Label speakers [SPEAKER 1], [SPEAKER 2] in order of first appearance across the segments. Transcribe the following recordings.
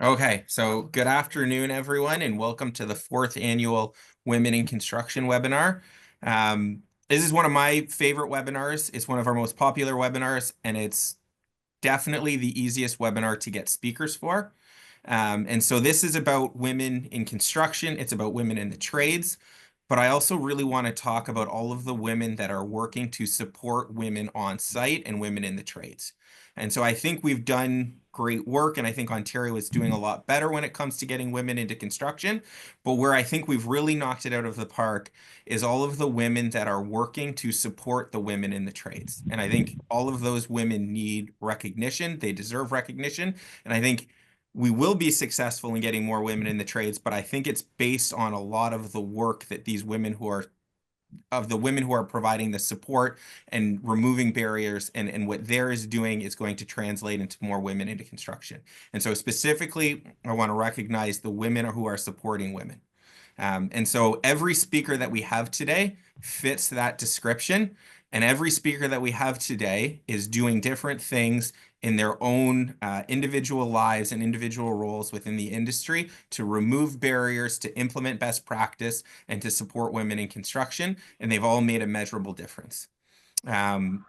[SPEAKER 1] Okay, so good afternoon, everyone, and welcome to the fourth annual Women in Construction webinar. This is one of my favorite webinars. It's one of our most popular webinars, and it's definitely the easiest webinar to get speakers for. And so this is about women in construction. It's about women in the trades. But I also really want to talk about all of the women that are working to support women on site and women in the trades. And so I think we've done great work, and I think Ontario is doing a lot better when it comes to getting women into construction. But where I think we've really knocked it out of the park is all of the women that are working to support the women in the trades. And I think all of those women need recognition. They deserve recognition. And I think we will be successful in getting more women in the trades, but I think it's based on a lot of the work that these women who are providing the support and removing barriers, and what they're is doing is going to translate into more women into construction. And so specifically, I want to recognize the women who are supporting women. And so every speaker that we have today fits that description. And every speaker that we have today is doing different things in their own individual lives and individual roles within the industry to remove barriers, to implement best practice, and to support women in construction. And they've all made a measurable difference. Um,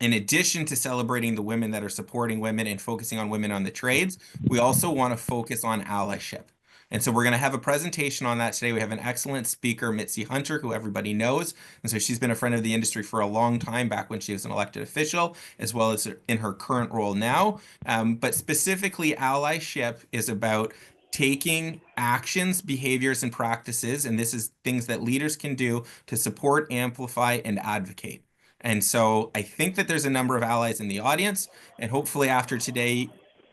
[SPEAKER 1] in addition to celebrating the women that are supporting women and focusing on women on the trades, we also want to focus on allyship. And so we're going to have a presentation on that today. We have an excellent speaker, Mitzi Hunter, who everybody knows. And so she's been a friend of the industry for a long time, back when she was an elected official, as well as in her current role now. But specifically, allyship is about taking actions, behaviors, and practices, and this is things that leaders can do to support, amplify, and advocate. And so I think that there's a number of allies in the audience, and hopefully after today,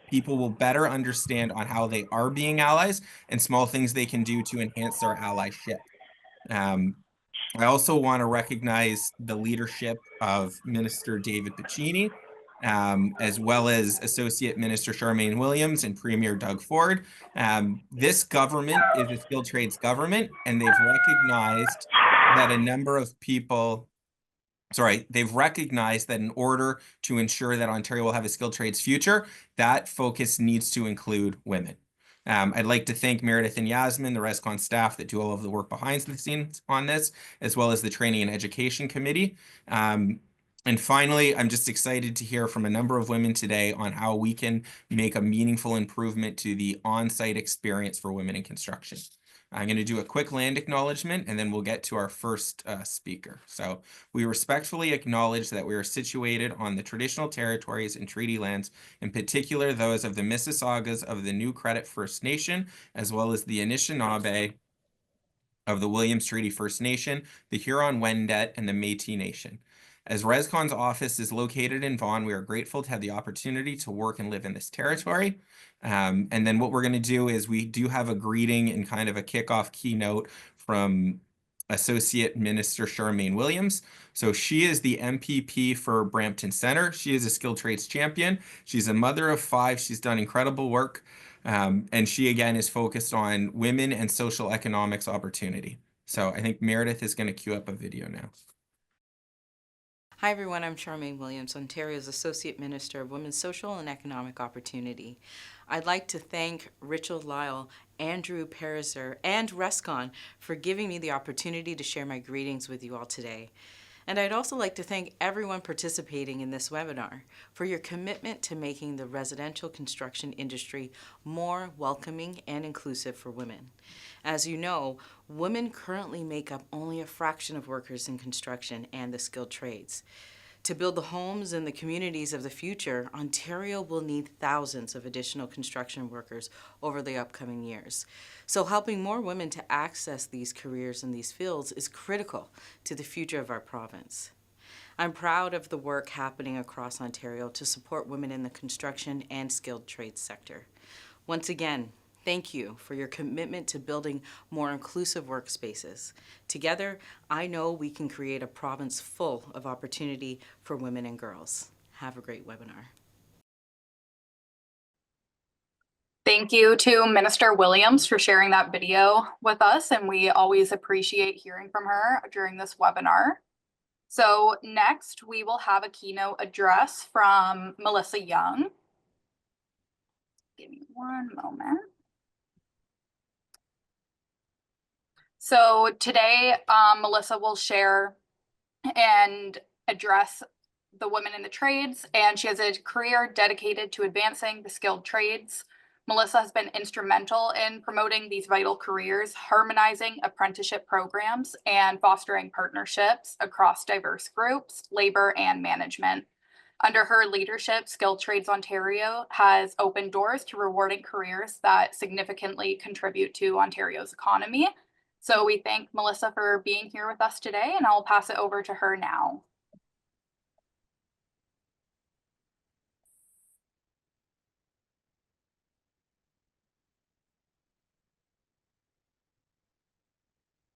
[SPEAKER 1] people will better understand on how they are being allies and small things they can do to enhance their allyship. Um, I also want to recognize the leadership of Minister David Piccini, as well as Associate Minister Charmaine Williams and Premier Doug Ford. This government is a skilled trades government, and they've recognized that in order to ensure that Ontario will have a skilled trades future, that focus needs to include women. I'd like to thank Meredith and Yasmin, the RESCON staff that do all of the work behind the scenes on this, as well as the Training and Education Committee. And finally, I'm just excited to hear from a number of women today on how we can make a meaningful improvement to the on-site experience for women in construction. I'm going to do a quick land acknowledgement, and then we'll get to our first speaker. So we respectfully acknowledge that we are situated on the traditional territories and treaty lands, in particular those of the Mississaugas of the New Credit First Nation, as well as the Anishinaabe of the Williams Treaty First Nation, the Huron-Wendat, and the Métis Nation. As RESCON's office is located in Vaughan, we are grateful to have the opportunity to work and live in this territory. And then what we're going to do is we do have a greeting and kind of a kickoff keynote from Associate Minister Charmaine Williams. So she is the MPP for Brampton Centre. She is a skilled trades champion. She's a mother of 5. She's done incredible work. And she, again, is focused on women and social economics opportunity. So I think Meredith is going to queue up a video now.
[SPEAKER 2] Hi everyone, I'm Charmaine Williams, Ontario's Associate Minister of Women's Social and Economic Opportunity. I'd like to thank Rachel Lyle, Andrew Pariser, and RESCON for giving me the opportunity to share my greetings with you all today. And I'd also like to thank everyone participating in this webinar for your commitment to making the residential construction industry more welcoming and inclusive for women. As you know, women currently make up only a fraction of workers in construction and the skilled trades. To build the homes and the communities of the future, Ontario will need thousands of additional construction workers over the upcoming years. So helping more women to access these careers in these fields is critical to the future of our province. I'm proud of the work happening across Ontario to support women in the construction and skilled trades sector. Once again, thank you for your commitment to building more inclusive workspaces. Together, I know we can create a province full of opportunity for women and girls. Have a great webinar.
[SPEAKER 3] Thank you to Minister Williams for sharing that video with us, and we always appreciate hearing from her during this webinar. So next, we will have a keynote address from Melissa Young. Give me one moment. So today, Melissa will share and address the women in the trades, and she has a career dedicated to advancing the skilled trades. Melissa has been instrumental in promoting these vital careers, harmonizing apprenticeship programs, and fostering partnerships across diverse groups, labor, and management. Under her leadership, Skilled Trades Ontario has opened doors to rewarding careers that significantly contribute to Ontario's economy. So we thank Melissa for being here with us today, and I'll pass it over to her now.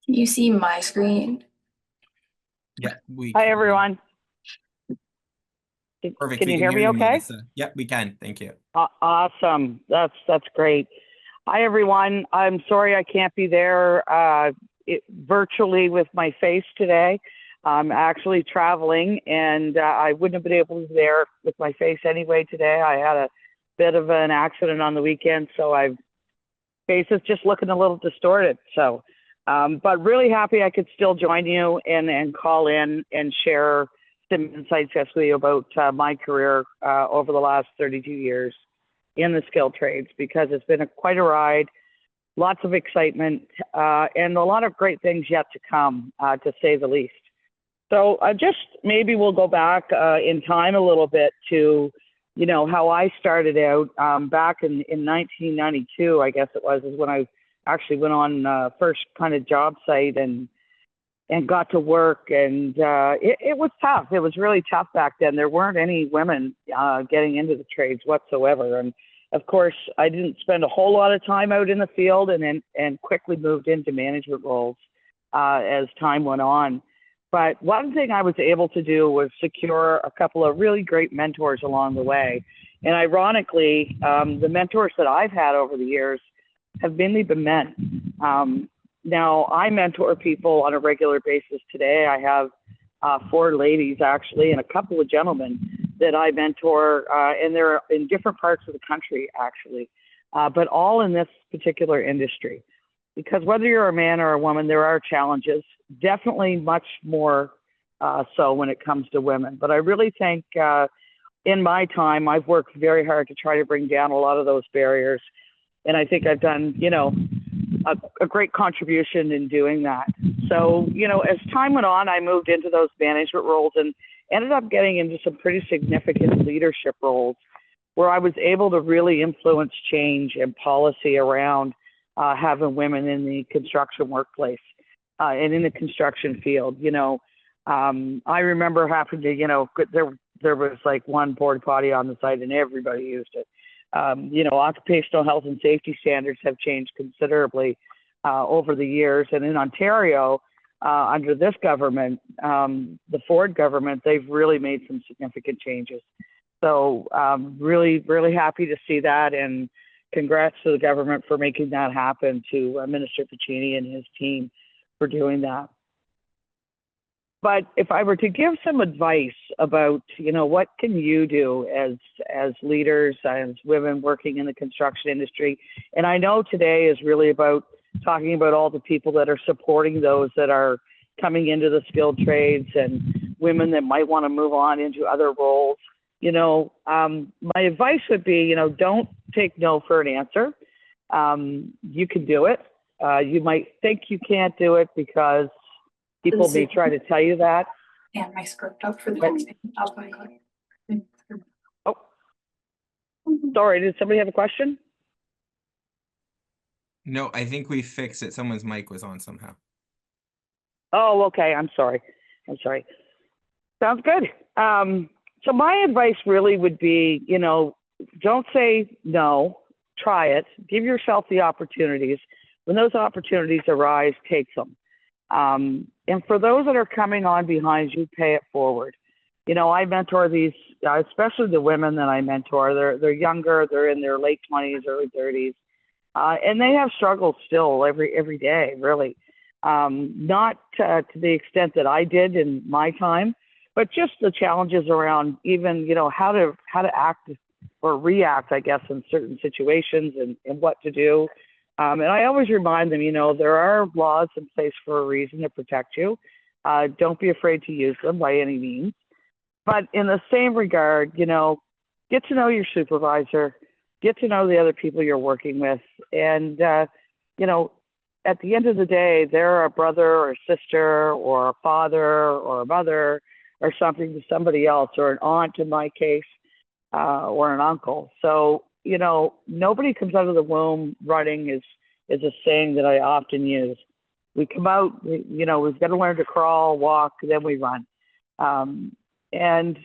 [SPEAKER 4] Can you see my screen?
[SPEAKER 1] Yeah, we
[SPEAKER 5] Hi,
[SPEAKER 1] can.
[SPEAKER 5] everyone.
[SPEAKER 1] Perfect.
[SPEAKER 5] Can
[SPEAKER 1] We
[SPEAKER 5] you
[SPEAKER 1] can
[SPEAKER 5] hear me
[SPEAKER 1] you,
[SPEAKER 5] okay?
[SPEAKER 1] Melissa. Yep, we can. Thank you.
[SPEAKER 5] Awesome. That's great. Hi, everyone. I'm sorry I can't be there virtually with my face today. I'm actually traveling, and I wouldn't have been able to be there with my face anyway today. I had a bit of an accident on the weekend, so my face is just looking a little distorted. So, but really happy I could still join you and call in and share some insights with you about my career over the last 32 years in the skilled trades, because it's been quite a ride, lots of excitement, and a lot of great things yet to come, to say the least. So just maybe we'll go back in time a little bit to, you know, how I started out back in 1992, I guess it was, is when I actually went on first kind of job site and got to work. And it was tough. It was really tough back then. There weren't any women getting into the trades whatsoever. And of course, I didn't spend a whole lot of time out in the field, and quickly moved into management roles as time went on. But one thing I was able to do was secure a couple of really great mentors along the way. And ironically, the mentors that I've had over the years have mainly been men. Now, I mentor people on a regular basis today. I have 4 ladies, actually, and a couple of gentlemen that I mentor, and they're in different parts of the country, actually, but all in this particular industry. Because whether you're a man or a woman, there are challenges, definitely much more so when it comes to women. But I really think in my time, I've worked very hard to try to bring down a lot of those barriers. And I think I've done, you know, a great contribution in doing that. So, you know, as time went on, I moved into those management roles and ended up getting into some pretty significant leadership roles where I was able to really influence change and policy around having women in the construction workplace and in the construction field. You know, I remember having to, you know, there was like one porta potty on the site and everybody used it. You know, occupational health and safety standards have changed considerably over the years. And in Ontario, under this government, the Ford government, they've really made some significant changes. So really, really happy to see that. And congrats to the government for making that happen, to Minister Piccini and his team for doing that. But if I were to give some advice about, you know, what can you do as leaders, as women working in the construction industry, and I know today is really about talking about all the people that are supporting those that are coming into the skilled trades and women that might want to move on into other roles. You know, my advice would be, you know, don't take no for an answer. You can do it. You might think you can't do it because people may try to tell you that.
[SPEAKER 4] And my script up for the next thing.
[SPEAKER 5] Oh, sorry, did somebody have a question?
[SPEAKER 1] No, I think we fixed it. Someone's mic was on somehow.
[SPEAKER 5] Oh, okay. I'm sorry. Sounds good. So my advice really would be, you know, don't say no, try it, give yourself the opportunities. When those opportunities arise, take them. And for those that are coming on behind you, pay it forward. You know, I mentor these, especially the women that I mentor. They're younger, they're in their late 20s, early 30s, and they have struggles still every day, really. Not to the extent that I did in my time, but just the challenges around even, you know, how to act or react, I guess, in certain situations and what to do. And I always remind them, there are laws in place for a reason to protect you. Don't be afraid to use them by any means. But in the same regard, get to know your supervisor, get to know the other people you're working with. And, at the end of the day, they're a brother or a sister or a father or a mother or something to somebody else, or an aunt in my case, or an uncle. So, nobody comes out of the womb running is a saying that I often use. We come out, we've got to learn to crawl, walk, then we run. And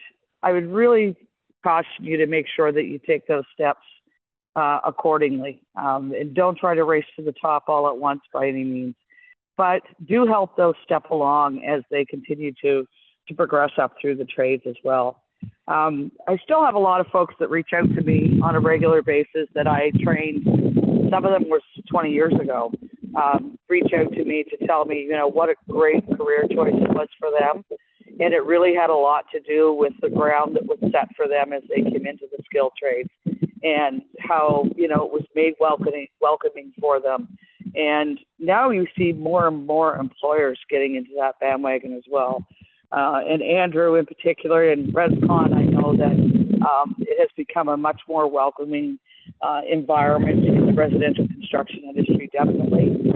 [SPEAKER 5] I would really caution you to make sure that you take those steps accordingly. And don't try to race to the top all at once by any means. But do help those step along as they continue to progress up through the trades as well. I still have a lot of folks that reach out to me on a regular basis that I trained. Some of them were 20 years ago. Reach out to me to tell me, what a great career choice it was for them. And it really had a lot to do with the ground that was set for them as they came into the skilled trades, and how, it was made welcoming for them. And now you see more and more employers getting into that bandwagon as well. And Andrew in particular, and RESCON, I know that it has become a much more welcoming environment in the residential construction industry, definitely.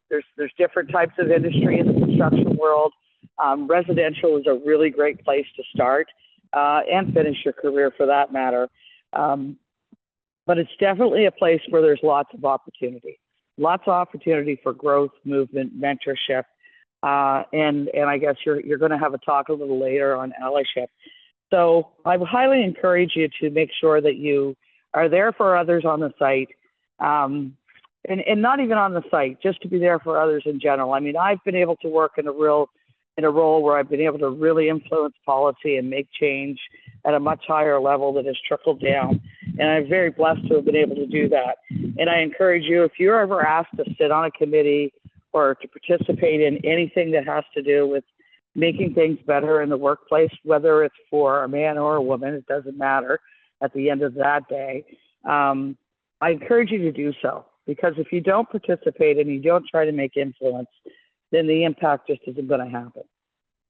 [SPEAKER 5] There's different types of industry in the construction world. Residential is a really great place to start and finish your career for that matter. But it's definitely a place where there's lots of opportunity for growth, movement, mentorship. And I guess you're going to have a talk a little later on allyship. So I would highly encourage you to make sure that you are there for others on the site, and not even on the site, just to be there for others in general. I mean, I've been able to work in a role where I've been able to really influence policy and make change at a much higher level that has trickled down. And I'm very blessed to have been able to do that. And I encourage you, if you're ever asked to sit on a committee or to participate in anything that has to do with making things better in the workplace, whether it's for a man or a woman, it doesn't matter at the end of that day, I encourage you to do so. Because if you don't participate and you don't try to make influence, then the impact just isn't going to happen.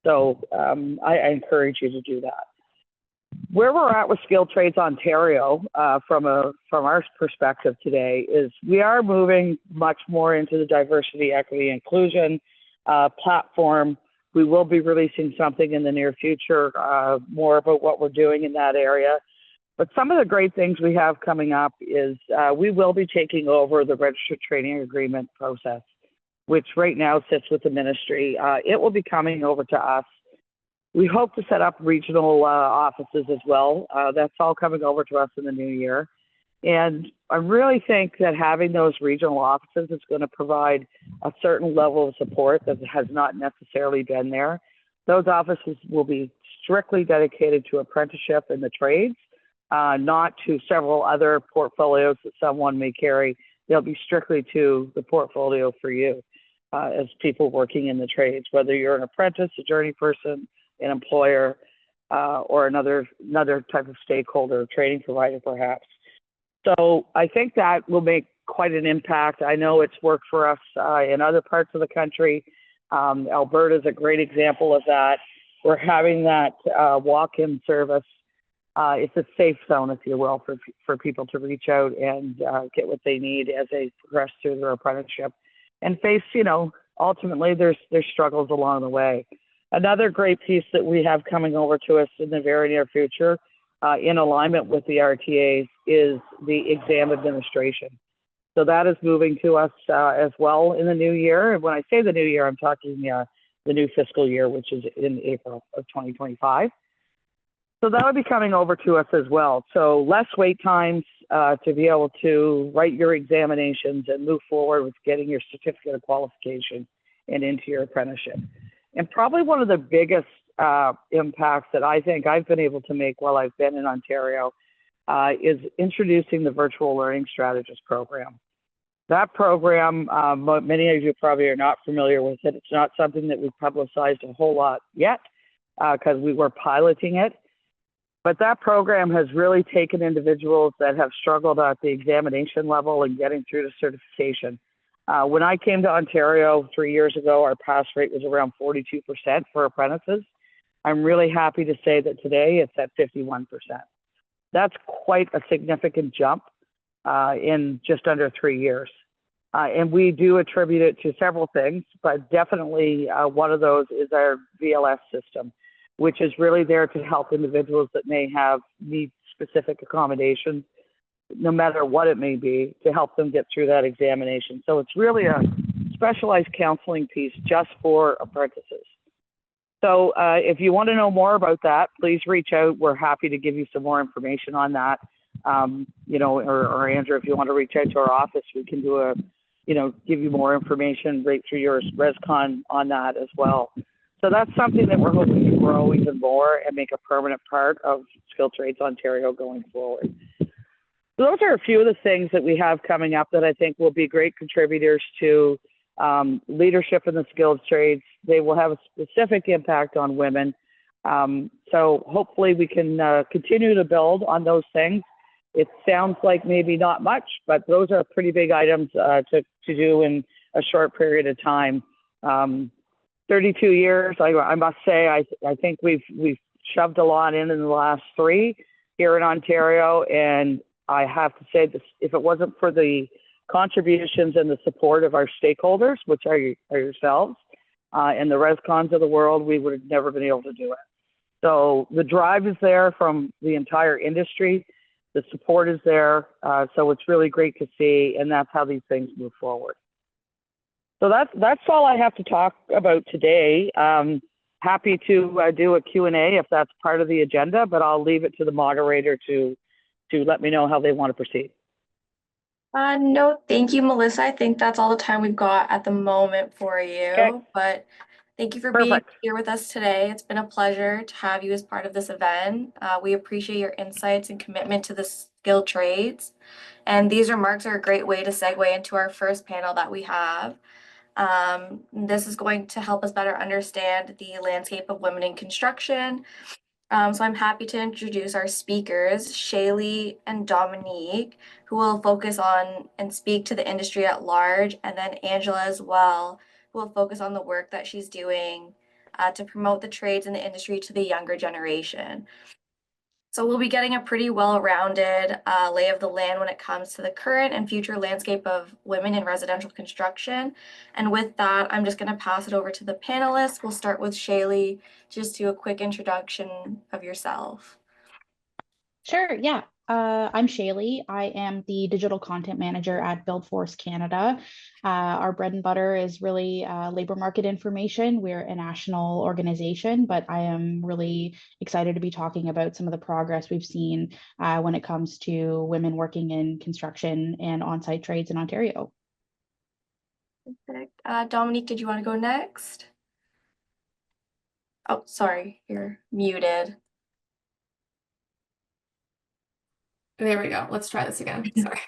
[SPEAKER 5] So I encourage you to do that. Where we're at with Skilled Trades Ontario, from our perspective today, is we are moving much more into the diversity, equity, inclusion platform. We will be releasing something in the near future, more about what we're doing in that area. But some of the great things we have coming up is we will be taking over the registered training agreement process, which right now sits with the ministry. It will be coming over to us. We hope to set up regional offices as well. That's all coming over to us in the new year. And I really think that having those regional offices is going to provide a certain level of support that has not necessarily been there. Those offices will be strictly dedicated to apprenticeship in the trades, not to several other portfolios that someone may carry. They'll be strictly to the portfolio for you as people working in the trades, whether you're an apprentice, a journey person, an employer, or another type of stakeholder, training provider perhaps. So I think that will make quite an impact. I know it's worked for us in other parts of the country. Alberta is a great example of that. We're having that walk-in service. It's a safe zone, if you will, for people to reach out and get what they need as they progress through their apprenticeship and face, ultimately there's struggles along the way. Another great piece that we have coming over to us in the very near future, in alignment with the RTAs, is the exam administration. So that is moving to us as well in the new year. And when I say the new year, I'm talking the new fiscal year, which is in April of 2025. So that will be coming over to us as well. So less wait times to be able to write your examinations and move forward with getting your certificate of qualification and into your apprenticeship. And probably one of the biggest impacts that I think I've been able to make while I've been in Ontario is introducing the Virtual Learning Strategist program. That program, many of you probably are not familiar with it. It's not something that we've publicized a whole lot yet because we were piloting it. But that program has really taken individuals that have struggled at the examination level and getting through to certification. When I came to Ontario 3 years ago, our pass rate was around 42% for apprentices. I'm really happy to say that today it's at 51%. That's quite a significant jump in just under 3 years. And we do attribute it to several things, but definitely one of those is our VLS system, which is really there to help individuals that may need specific accommodations, no matter what it may be, to help them get through that examination. So it's really a specialized counseling piece just for apprentices. So if you want to know more about that, please reach out. We're happy to give you some more information on that. Or Andrew, if you want to reach out to our office, we can give you more information right through your RESCON on that as well. So that's something that we're hoping to grow even more and make a permanent part of Skilled Trades Ontario going forward. So those are a few of the things that we have coming up that I think will be great contributors to leadership in the skilled trades. They will have a specific impact on women. So hopefully we can continue to build on those things. It sounds like maybe not much, but those are pretty big items to do in a short period of time. 32 years, I must say, I think we've shoved a lot in the last 3 here in Ontario, and I have to say this, if it wasn't for the contributions and the support of our stakeholders, which are yourselves, and the RESCONs of the world, we would have never been able to do it. So the drive is there from the entire industry. The support is there. So it's really great to see, and that's how these things move forward. So that's all I have to talk about today. Happy to do a Q&A if that's part of the agenda, but I'll leave it to the moderator to let me know how they want to proceed.
[SPEAKER 6] No, thank you, Melissa. I think that's all the time we've got at the moment for you.
[SPEAKER 5] Okay.
[SPEAKER 6] But thank you for
[SPEAKER 5] Perfect.
[SPEAKER 6] being here with us today. It's been a pleasure to have you as part of this event. We appreciate your insights and commitment to the skilled trades. And these remarks are a great way to segue into our first panel that we have. This is going to help us better understand the landscape of women in construction. So I'm happy to introduce our speakers, Shaylee and Dominique, who will focus on and speak to the industry at large, and then Angela as well, who will focus on the work that she's doing to promote the trades in the industry to the younger generation. So we'll be getting a pretty well-rounded lay of the land when it comes to the current and future landscape of women in residential construction. And with that, I'm just going to pass it over to the panelists. We'll start with Shaylee. Just do a quick introduction of yourself.
[SPEAKER 7] Sure, yeah. I'm Shaylee. I am the digital content manager at Buildforce Canada. Our bread and butter is really labor market information. We're a national organization, but I am really excited to be talking about some of the progress we've seen when it comes to women working in construction and on-site trades in Ontario.
[SPEAKER 6] Perfect. Dominique, did you want to go next? Oh, sorry, you're muted.
[SPEAKER 8] There we go. Let's try this again. Sorry.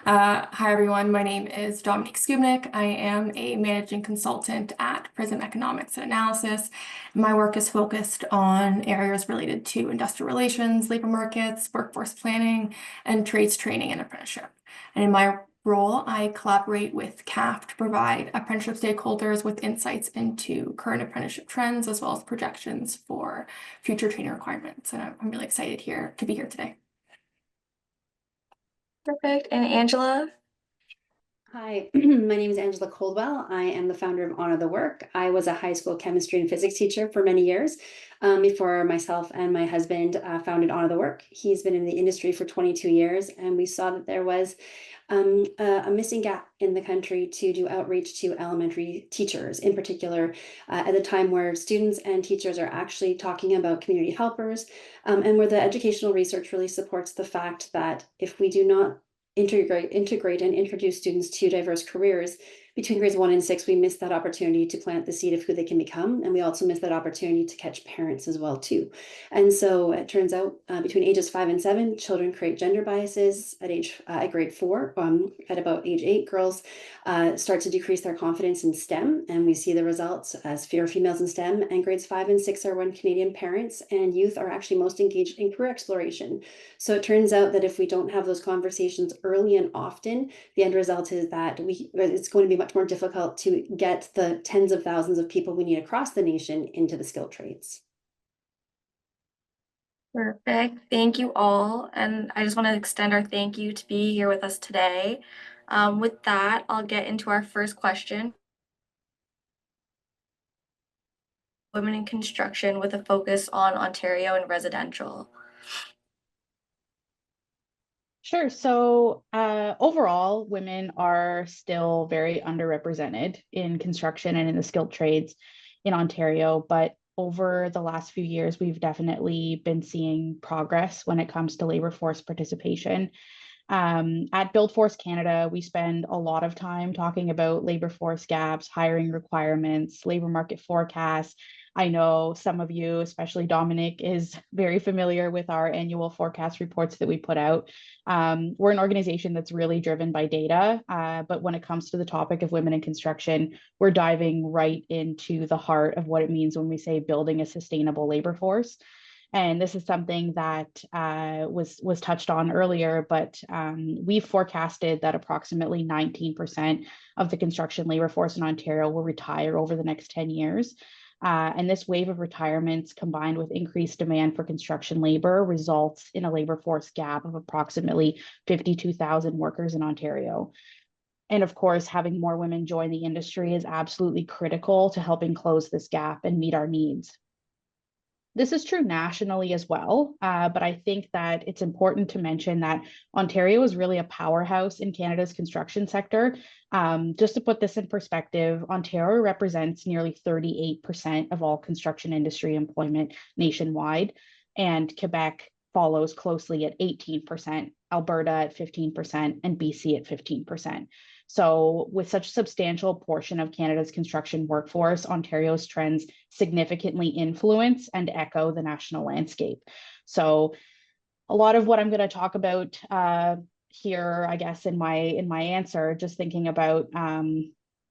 [SPEAKER 8] Hi, everyone. My name is Dominique Skubnik. I am a managing consultant at Prism Economics and Analysis. My work is focused on areas related to industrial relations, labor markets, workforce planning, and trades training and apprenticeship. And in my role, I collaborate with CAF to provide apprenticeship stakeholders with insights into current apprenticeship trends, as well as projections for future training requirements. And I'm really excited to be here today.
[SPEAKER 6] Perfect. And Angela?
[SPEAKER 9] Hi, my name is Angela Coldwell. I am the founder of Honor the Work. I was a high school chemistry and physics teacher for many years before myself and my husband founded Honor the Work. He's been in the industry for 22 years, and we saw that there was a missing gap in the country to do outreach to elementary teachers, in particular, at a time where students and teachers are actually talking about community helpers, and where the educational research really supports the fact that if we do not integrate and introduce students to diverse careers, between grades 1 and 6, we miss that opportunity to plant the seed of who they can become. And we also miss that opportunity to catch parents as well, too. And so it turns out between ages 5 and 7, children create gender biases at grade 4. At about age 8, girls start to decrease their confidence in STEM. And we see the results as fewer females in STEM. And grades 5 and 6 are when Canadian parents and youth are actually most engaged in career exploration. So it turns out that if we don't have those conversations early and often, the end result is that it's going to be much more difficult to get the tens of thousands of people we need across the nation into the skilled trades.
[SPEAKER 6] Perfect. Thank you all. And I just want to extend our thank you to be here with us today. With that, I'll get into our first question. Women in construction with a focus on Ontario and residential.
[SPEAKER 7] Sure. So overall, women are still very underrepresented in construction and in the skilled trades in Ontario. But over the last few years, we've definitely been seeing progress when it comes to labor force participation. At Build Force Canada, we spend a lot of time talking about labor force gaps, hiring requirements, labor market forecasts. I know some of you, especially Dominic, is very familiar with our annual forecast reports that we put out. We're an organization that's really driven by data, but when it comes to the topic of women in construction, we're diving right into the heart of what it means when we say building a sustainable labor force. And this is something that was touched on earlier, but we've forecasted that approximately 19% of the construction labor force in Ontario will retire over the next 10 years. And this wave of retirements combined with increased demand for construction labor results in a labor force gap of approximately 52,000 workers in Ontario. And of course, having more women join the industry is absolutely critical to helping close this gap and meet our needs. This is true nationally as well, but I think that it's important to mention that Ontario is really a powerhouse in Canada's construction sector. Just to put this in perspective, Ontario represents nearly 38% of all construction industry employment nationwide, and Quebec follows closely at 18%, Alberta at 15%, and BC at 15%. So with such a substantial portion of Canada's construction workforce, Ontario's trends significantly influence and echo the national landscape. So a lot of what I'm going to talk about here, I guess, in my answer, just thinking about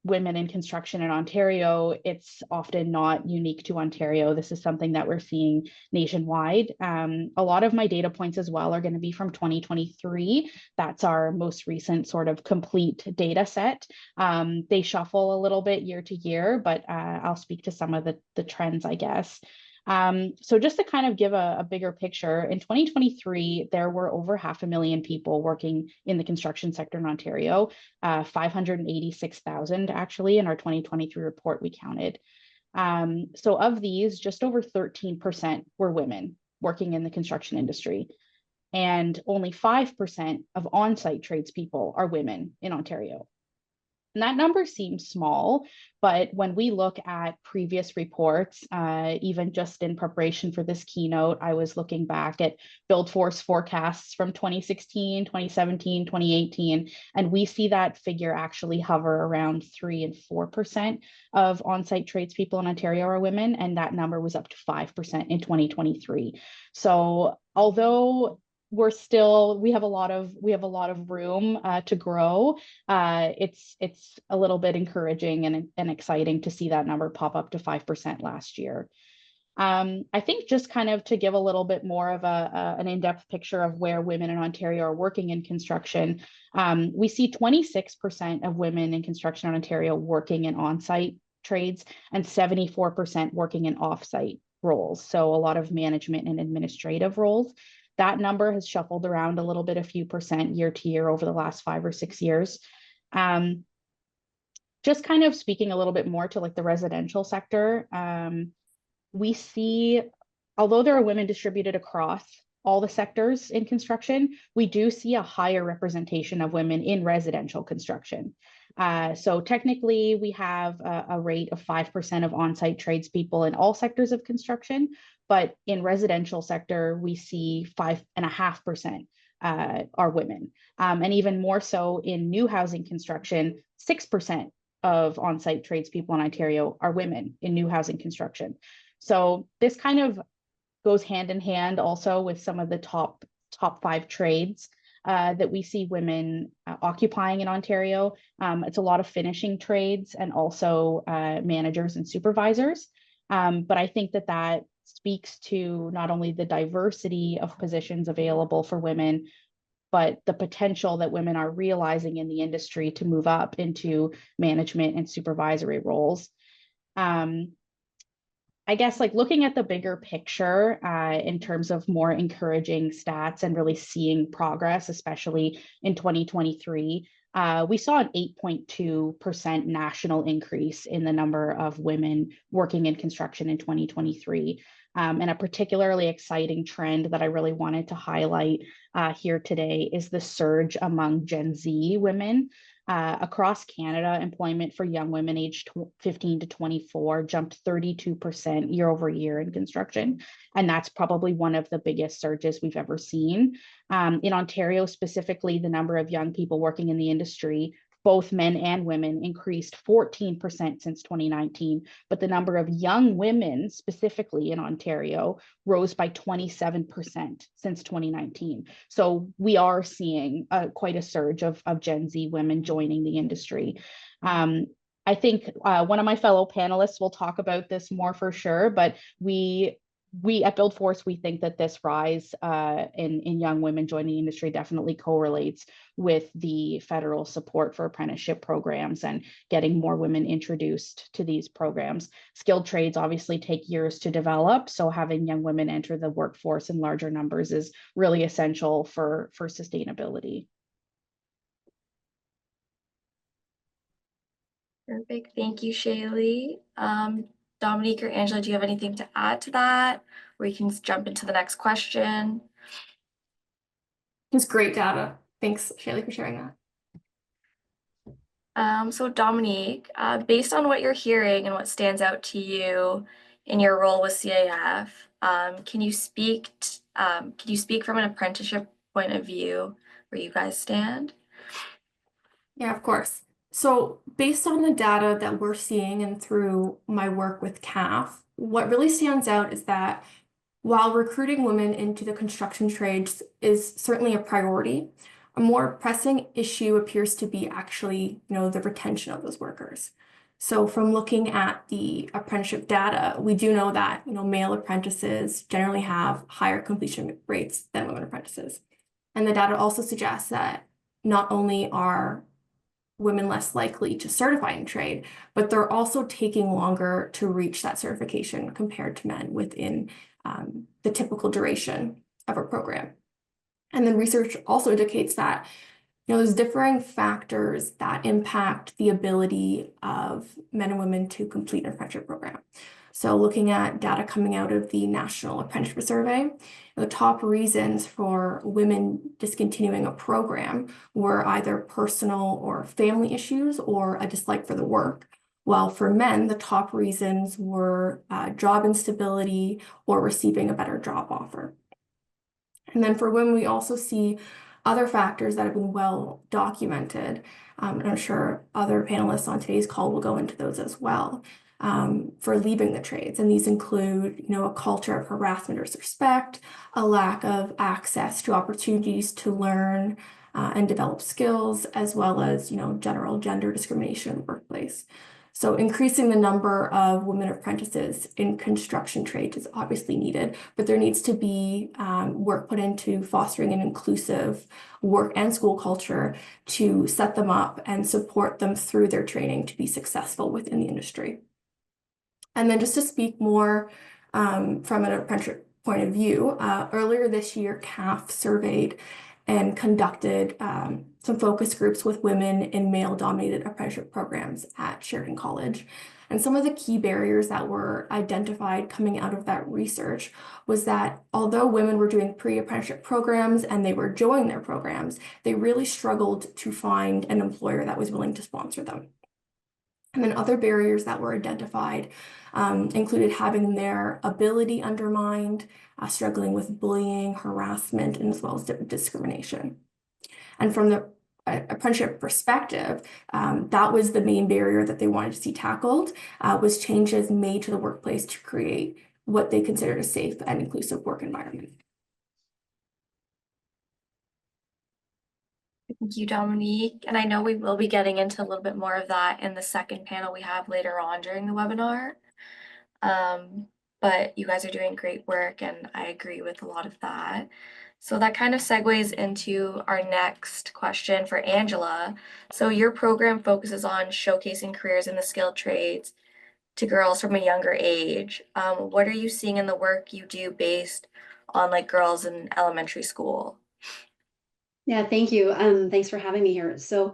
[SPEAKER 7] women in construction in Ontario, it's often not unique to Ontario. This is something that we're seeing nationwide. A lot of my data points as well are going to be from 2023. That's our most recent sort of complete data set. They shuffle a little bit year to year, but I'll speak to some of the trends, I guess. So just to kind of give a bigger picture, in 2023, there were over 500,000 people working in the construction sector in Ontario, 586,000 actually in our 2023 report we counted. So of these, just over 13% were women working in the construction industry, and only 5% of on-site tradespeople are women in Ontario. And that number seems small, but when we look at previous reports, even just in preparation for this keynote, I was looking back at Build Force forecasts from 2016, 2017, 2018, and we see that figure actually hover around 3 and 4% of on-site tradespeople in Ontario are women, and that number was up to 5% in 2023. So although we have a lot of room to grow. It's a little bit encouraging and exciting to see that number pop up to 5% last year. I think just kind of to give a little bit more of an in-depth picture of where women in Ontario are working in construction, we see 26% of women in construction in Ontario working in on-site trades and 74% working in off-site roles. So a lot of management and administrative roles. That number has shuffled around a little bit, a few percent year to year over the last 5 or 6 years. Just kind of speaking a little bit more to like the residential sector, we see, although there are women distributed across all the sectors in construction, we do see a higher representation of women in residential construction. So technically, we have a rate of 5% of on-site tradespeople in all sectors of construction, but in residential sector, we see 5.5% are women. And even more so in new housing construction, 6% of on-site tradespeople in Ontario are women in new housing construction. So this kind of goes hand in hand also with some of the top 5 trades that we see women occupying in Ontario. It's a lot of finishing trades and also managers and supervisors. But I think that speaks to not only the diversity of positions available for women, but the potential that women are realizing in the industry to move up into management and supervisory roles. I guess like looking at the bigger picture in terms of more encouraging stats and really seeing progress, especially in 2023, we saw an 8.2% national increase in the number of women working in construction in 2023. And a particularly exciting trend that I really wanted to highlight here today is the surge among Gen Z women. Across Canada, employment for young women aged 15 to 24 jumped 32% year over year in construction. And that's probably one of the biggest surges we've ever seen. In Ontario, specifically, the number of young people working in the industry, both men and women, increased 14% since 2019. But the number of young women, specifically in Ontario, rose by 27% since 2019. So we are seeing quite a surge of Gen Z women joining the industry. I think one of my fellow panelists will talk about this more for sure, but we at BuildForce, we think that this rise in young women joining the industry definitely correlates with the federal support for apprenticeship programs and getting more women introduced to these programs. Skilled trades obviously take years to develop, so having young women enter the workforce in larger numbers is really essential for sustainability.
[SPEAKER 6] Perfect. Thank you, Shaylee. Dominique or Angela, do you have anything to add to that? Or we can jump into the next question.
[SPEAKER 8] It's great data. Thanks, Shaylee, for sharing that.
[SPEAKER 6] So Dominique, based on what you're hearing and what stands out to you in your role with CAF, can you speak from an apprenticeship point of view where you guys stand?
[SPEAKER 8] Yeah, of course. So based on the data that we're seeing and through my work with CAF, what really stands out is that while recruiting women into the construction trades is certainly a priority, a more pressing issue appears to be actually, the retention of those workers. So from looking at the apprenticeship data, we do know that, male apprentices generally have higher completion rates than women apprentices. And the data also suggests that not only are women less likely to certify in trade, but they're also taking longer to reach that certification compared to men within the typical duration of a program. And then research also indicates that there's differing factors that impact the ability of men and women to complete an apprenticeship program. So looking at data coming out of the National Apprenticeship Survey, the top reasons for women discontinuing a program were either personal or family issues or a dislike for the work. While for men, the top reasons were job instability or receiving a better job offer. And then for women, we also see other factors that have been well documented. And I'm sure other panelists on today's call will go into those as well. For leaving the trades. And these include, a culture of harassment or disrespect, a lack of access to opportunities to learn and develop skills, as well as, general gender discrimination in the workplace. So increasing the number of women apprentices in construction trades is obviously needed, but there needs to be work put into fostering an inclusive work and school culture to set them up and support them through their training to be successful within the industry. And then just to speak more from an apprenticeship point of view, earlier this year, CAF surveyed and conducted some focus groups with women in male-dominated apprenticeship programs at Sheridan College. And some of the key barriers that were identified coming out of that research was that although women were doing pre-apprenticeship programs and they were enjoying their programs, they really struggled to find an employer that was willing to sponsor them. And then other barriers that were identified included having their ability undermined, struggling with bullying, harassment, and as well as discrimination. And from the apprenticeship perspective, that was the main barrier that they wanted to see tackled, was changes made to the workplace to create what they considered a safe and inclusive work environment.
[SPEAKER 6] Thank you, Dominique. And I know we will be getting into a little bit more of that in the second panel we have later on during the webinar. But you guys are doing great work, and I agree with a lot of that. So that kind of segues into our next question for Angela. So your program focuses on showcasing careers in the skilled trades to girls from a younger age. What are you seeing in the work you do based on like girls in elementary school?
[SPEAKER 9] Yeah, thank you. Thanks for having me here. So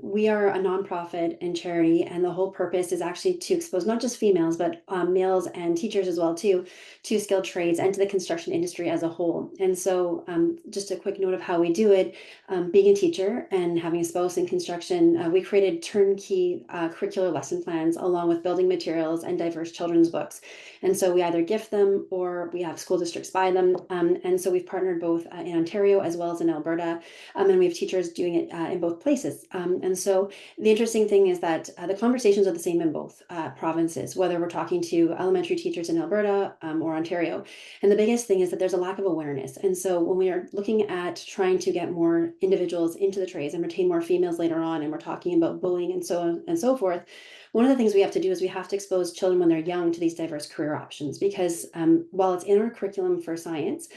[SPEAKER 9] we are a nonprofit and charity, and the whole purpose is actually to expose not just females, but males and teachers as well too, to skilled trades and to the construction industry as a whole. And so just a quick note of how we do it, being a teacher and having a spouse in construction, we created turnkey curricular lesson plans along with building materials and diverse children's books. And so we either gift them or we have school districts buy them. And so we've partnered both in Ontario as well as in Alberta. And we have teachers doing it in both places. And so the interesting thing is that the conversations are the same in both provinces, whether we're talking to elementary teachers in Alberta or Ontario. And the biggest thing is that there's a lack of awareness. And so when we are looking at trying to get more individuals into the trades and retain more females later on, and we're talking about bullying and so on and so forth, one of the things we have to do is we have to expose children when they're young to these diverse career options, because while it's in our curriculum for science,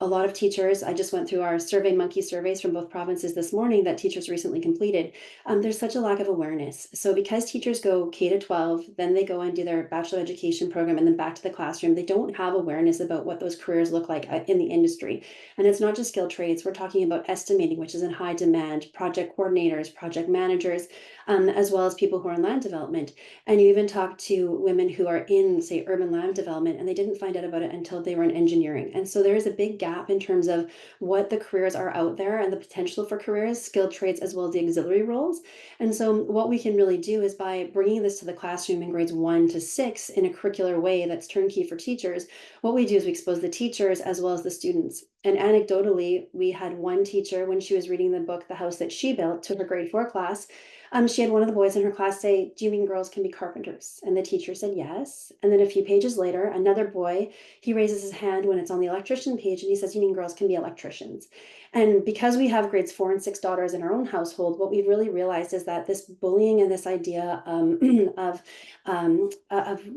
[SPEAKER 9] a lot of teachers, I just went through our survey monkey surveys from both provinces this morning that teachers recently completed. There's such a lack of awareness. So because teachers go K to 12, then they go and do their bachelor education program and then back to the classroom, they don't have awareness about what those careers look like in the industry. And it's not just skilled trades. We're talking about estimating, which is in high demand, project coordinators, project managers, as well as people who are in land development. And you even talk to women who are in, say, urban land development, and they didn't find out about it until they were in engineering. And so there is a big gap in terms of what the careers are out there and the potential for careers, skilled trades, as well as the auxiliary roles. And so what we can really do is by bringing this to the classroom in grades 1 to 6 in a curricular way that's turnkey for teachers, what we do is we expose the teachers as well as the students. And anecdotally, we had one teacher, when she was reading the book, The House That She Built, to her grade 4 class, she had one of the boys in her class say, "Do you mean girls can be carpenters?" And the teacher said yes. And then a few pages later, another boy, he raises his hand when it's on the electrician page and he says, "You mean girls can be electricians?" And because we have grades 4 and 6 daughters in our own household, what we've really realized is that this bullying and this idea of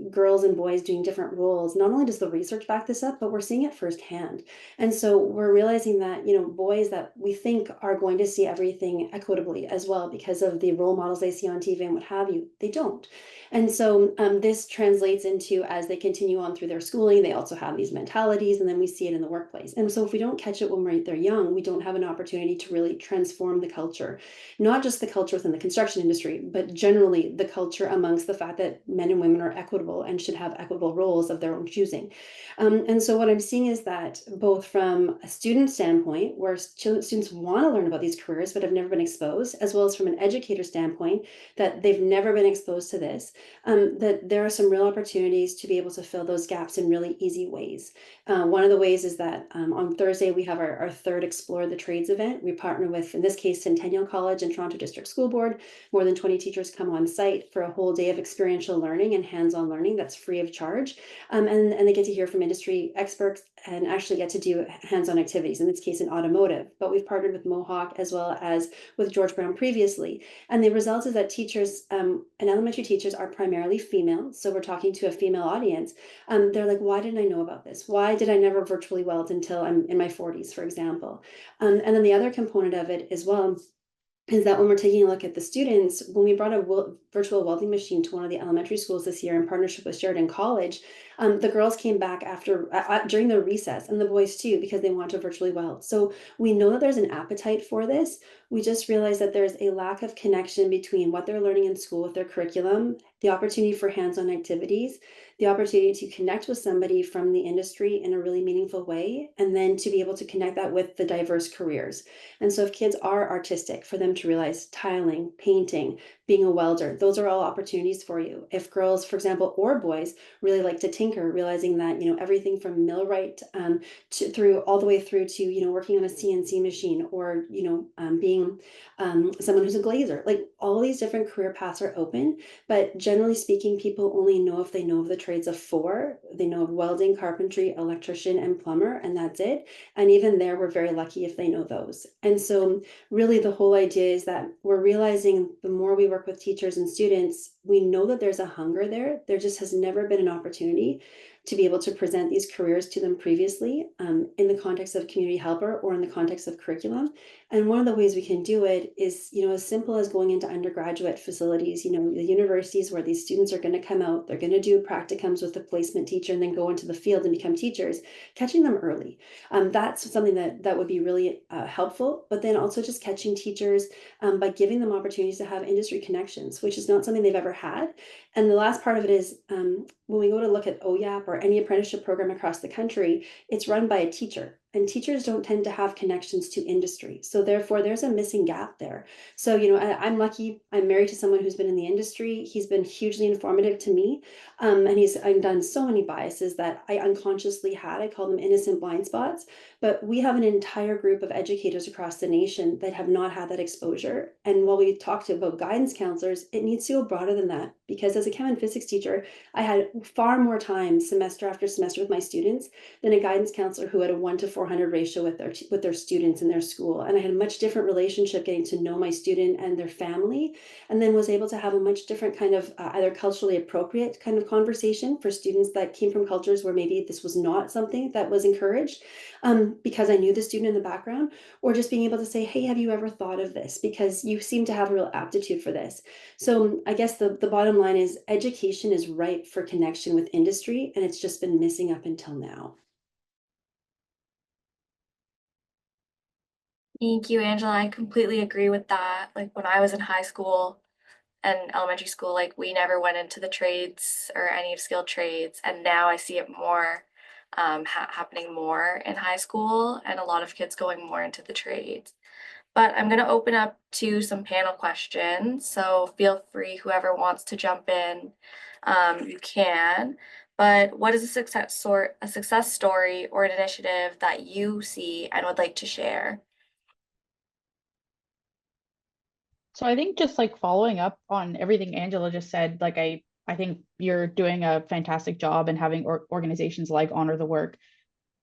[SPEAKER 9] girls and boys doing different roles, not only does the research back this up, but we're seeing it firsthand. And so we're realizing that, boys that we think are going to see everything equitably as well because of the role models they see on TV and what have you, they don't. And so this translates into, as they continue on through their schooling, they also have these mentalities, and then we see it in the workplace. And so if we don't catch it when they're young, we don't have an opportunity to really transform the culture, not just the culture within the construction industry, but generally the culture amongst the fact that men and women are equitable and should have equitable roles of their own choosing. And so what I'm seeing is that both from a student standpoint, where students want to learn about these careers but have never been exposed, as well as from an educator standpoint, that they've never been exposed to this, that there are some real opportunities to be able to fill those gaps in really easy ways. One of the ways is that on Thursday, we have our third Explore the Trades event. We partner with, in this case, Centennial College and Toronto District School Board. More than 20 teachers come on site for a whole day of experiential learning and hands-on learning that's free of charge. And they get to hear from industry experts and actually get to do hands-on activities, in this case in automotive. But we've partnered with Mohawk as well as with George Brown previously. And the result is that teachers and elementary teachers are primarily female. So we're talking to a female audience. They're like, why didn't I know about this? Why did I never virtually weld until I'm in my 40s, for example? And then the other component of it as well is that when we're taking a look at the students, when we brought a virtual welding machine to one of the elementary schools this year in partnership with Sheridan College, the girls came back during the recess, and the boys too, because they want to virtually weld. So we know that there's an appetite for this. We just realize that there's a lack of connection between what they're learning in school with their curriculum, the opportunity for hands-on activities, the opportunity to connect with somebody from the industry in a really meaningful way, and then to be able to connect that with the diverse careers. And so if kids are artistic, for them to realize tiling, painting, being a welder, those are all opportunities for you. If girls, for example, or boys really like to tinker, realizing that, everything from millwright through all the way through to, working on a CNC machine, or, being someone who's a glazer, like all these different career paths are open. But generally speaking, people only know if they know of the trades of four. They know of welding, carpentry, electrician, and plumber, and that's it. And even there, we're very lucky if they know those. And so really the whole idea is that we're realizing the more we work with teachers and students, we know that there's a hunger there. There just has never been an opportunity to be able to present these careers to them previously, in the context of community helper or in the context of curriculum. And one of the ways we can do it is, as simple as going into undergraduate facilities, the universities where these students are going to come out, they're going to do practicums with the placement teacher and then go into the field and become teachers, catching them early. That's something that would be really helpful. But then also just catching teachers by giving them opportunities to have industry connections, which is not something they've ever had. And the last part of it is, when we go to look at OYAP or any apprenticeship program across the country, it's run by a teacher. And teachers don't tend to have connections to industry. So therefore, there's a missing gap there. So, I'm lucky. I'm married to someone who's been in the industry. He's been hugely informative to me. And he's undone so many biases that I unconsciously had. I call them innocent blind spots. But we have an entire group of educators across the nation that have not had that exposure. And while we talked about guidance counselors, it needs to go broader than that. Because as a chem and physics teacher, I had far more time semester after semester with my students than a guidance counselor who had a 1:400 ratio with their students in their school. And I had a much different relationship getting to know my student and their family, and then was able to have a much different kind of either culturally appropriate kind of conversation for students that came from cultures where maybe this was not something that was encouraged, because I knew the student in the background, or just being able to say, hey, have you ever thought of this? Because you seem to have a real aptitude for this. So I guess the bottom line is education is ripe for connection with industry, and it's just been missing up until now.
[SPEAKER 6] Thank you, Angela. I completely agree with that. Like when I was in high school and elementary school, like we never went into the trades or any of skilled trades. And now I see it more happening more in high school, and a lot of kids going more into the trades. But I'm going to open up to some panel questions. So feel free, whoever wants to jump in, you can. But what is a success story or an initiative that you see and would like to share?
[SPEAKER 7] So I think just like following up on everything Angela just said, like I think you're doing a fantastic job, and having organizations like Honor the Work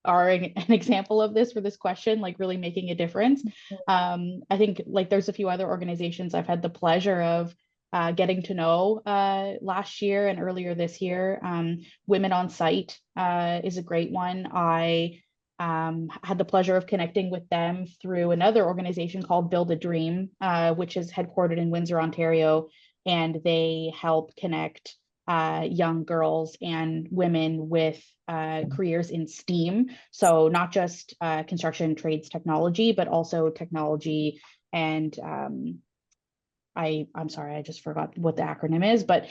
[SPEAKER 7] are an example of this for this question, like really making a difference. I think like there's a few other organizations I've had the pleasure of getting to know last year and earlier this year. Women on Site is a great one. I had the pleasure of connecting with them through another organization called Build a Dream, which is headquartered in Windsor, Ontario, and they help connect young girls and women with careers in STEAM. So not just construction, trades, technology, but also technology and I'm sorry, I just forgot what the acronym is, but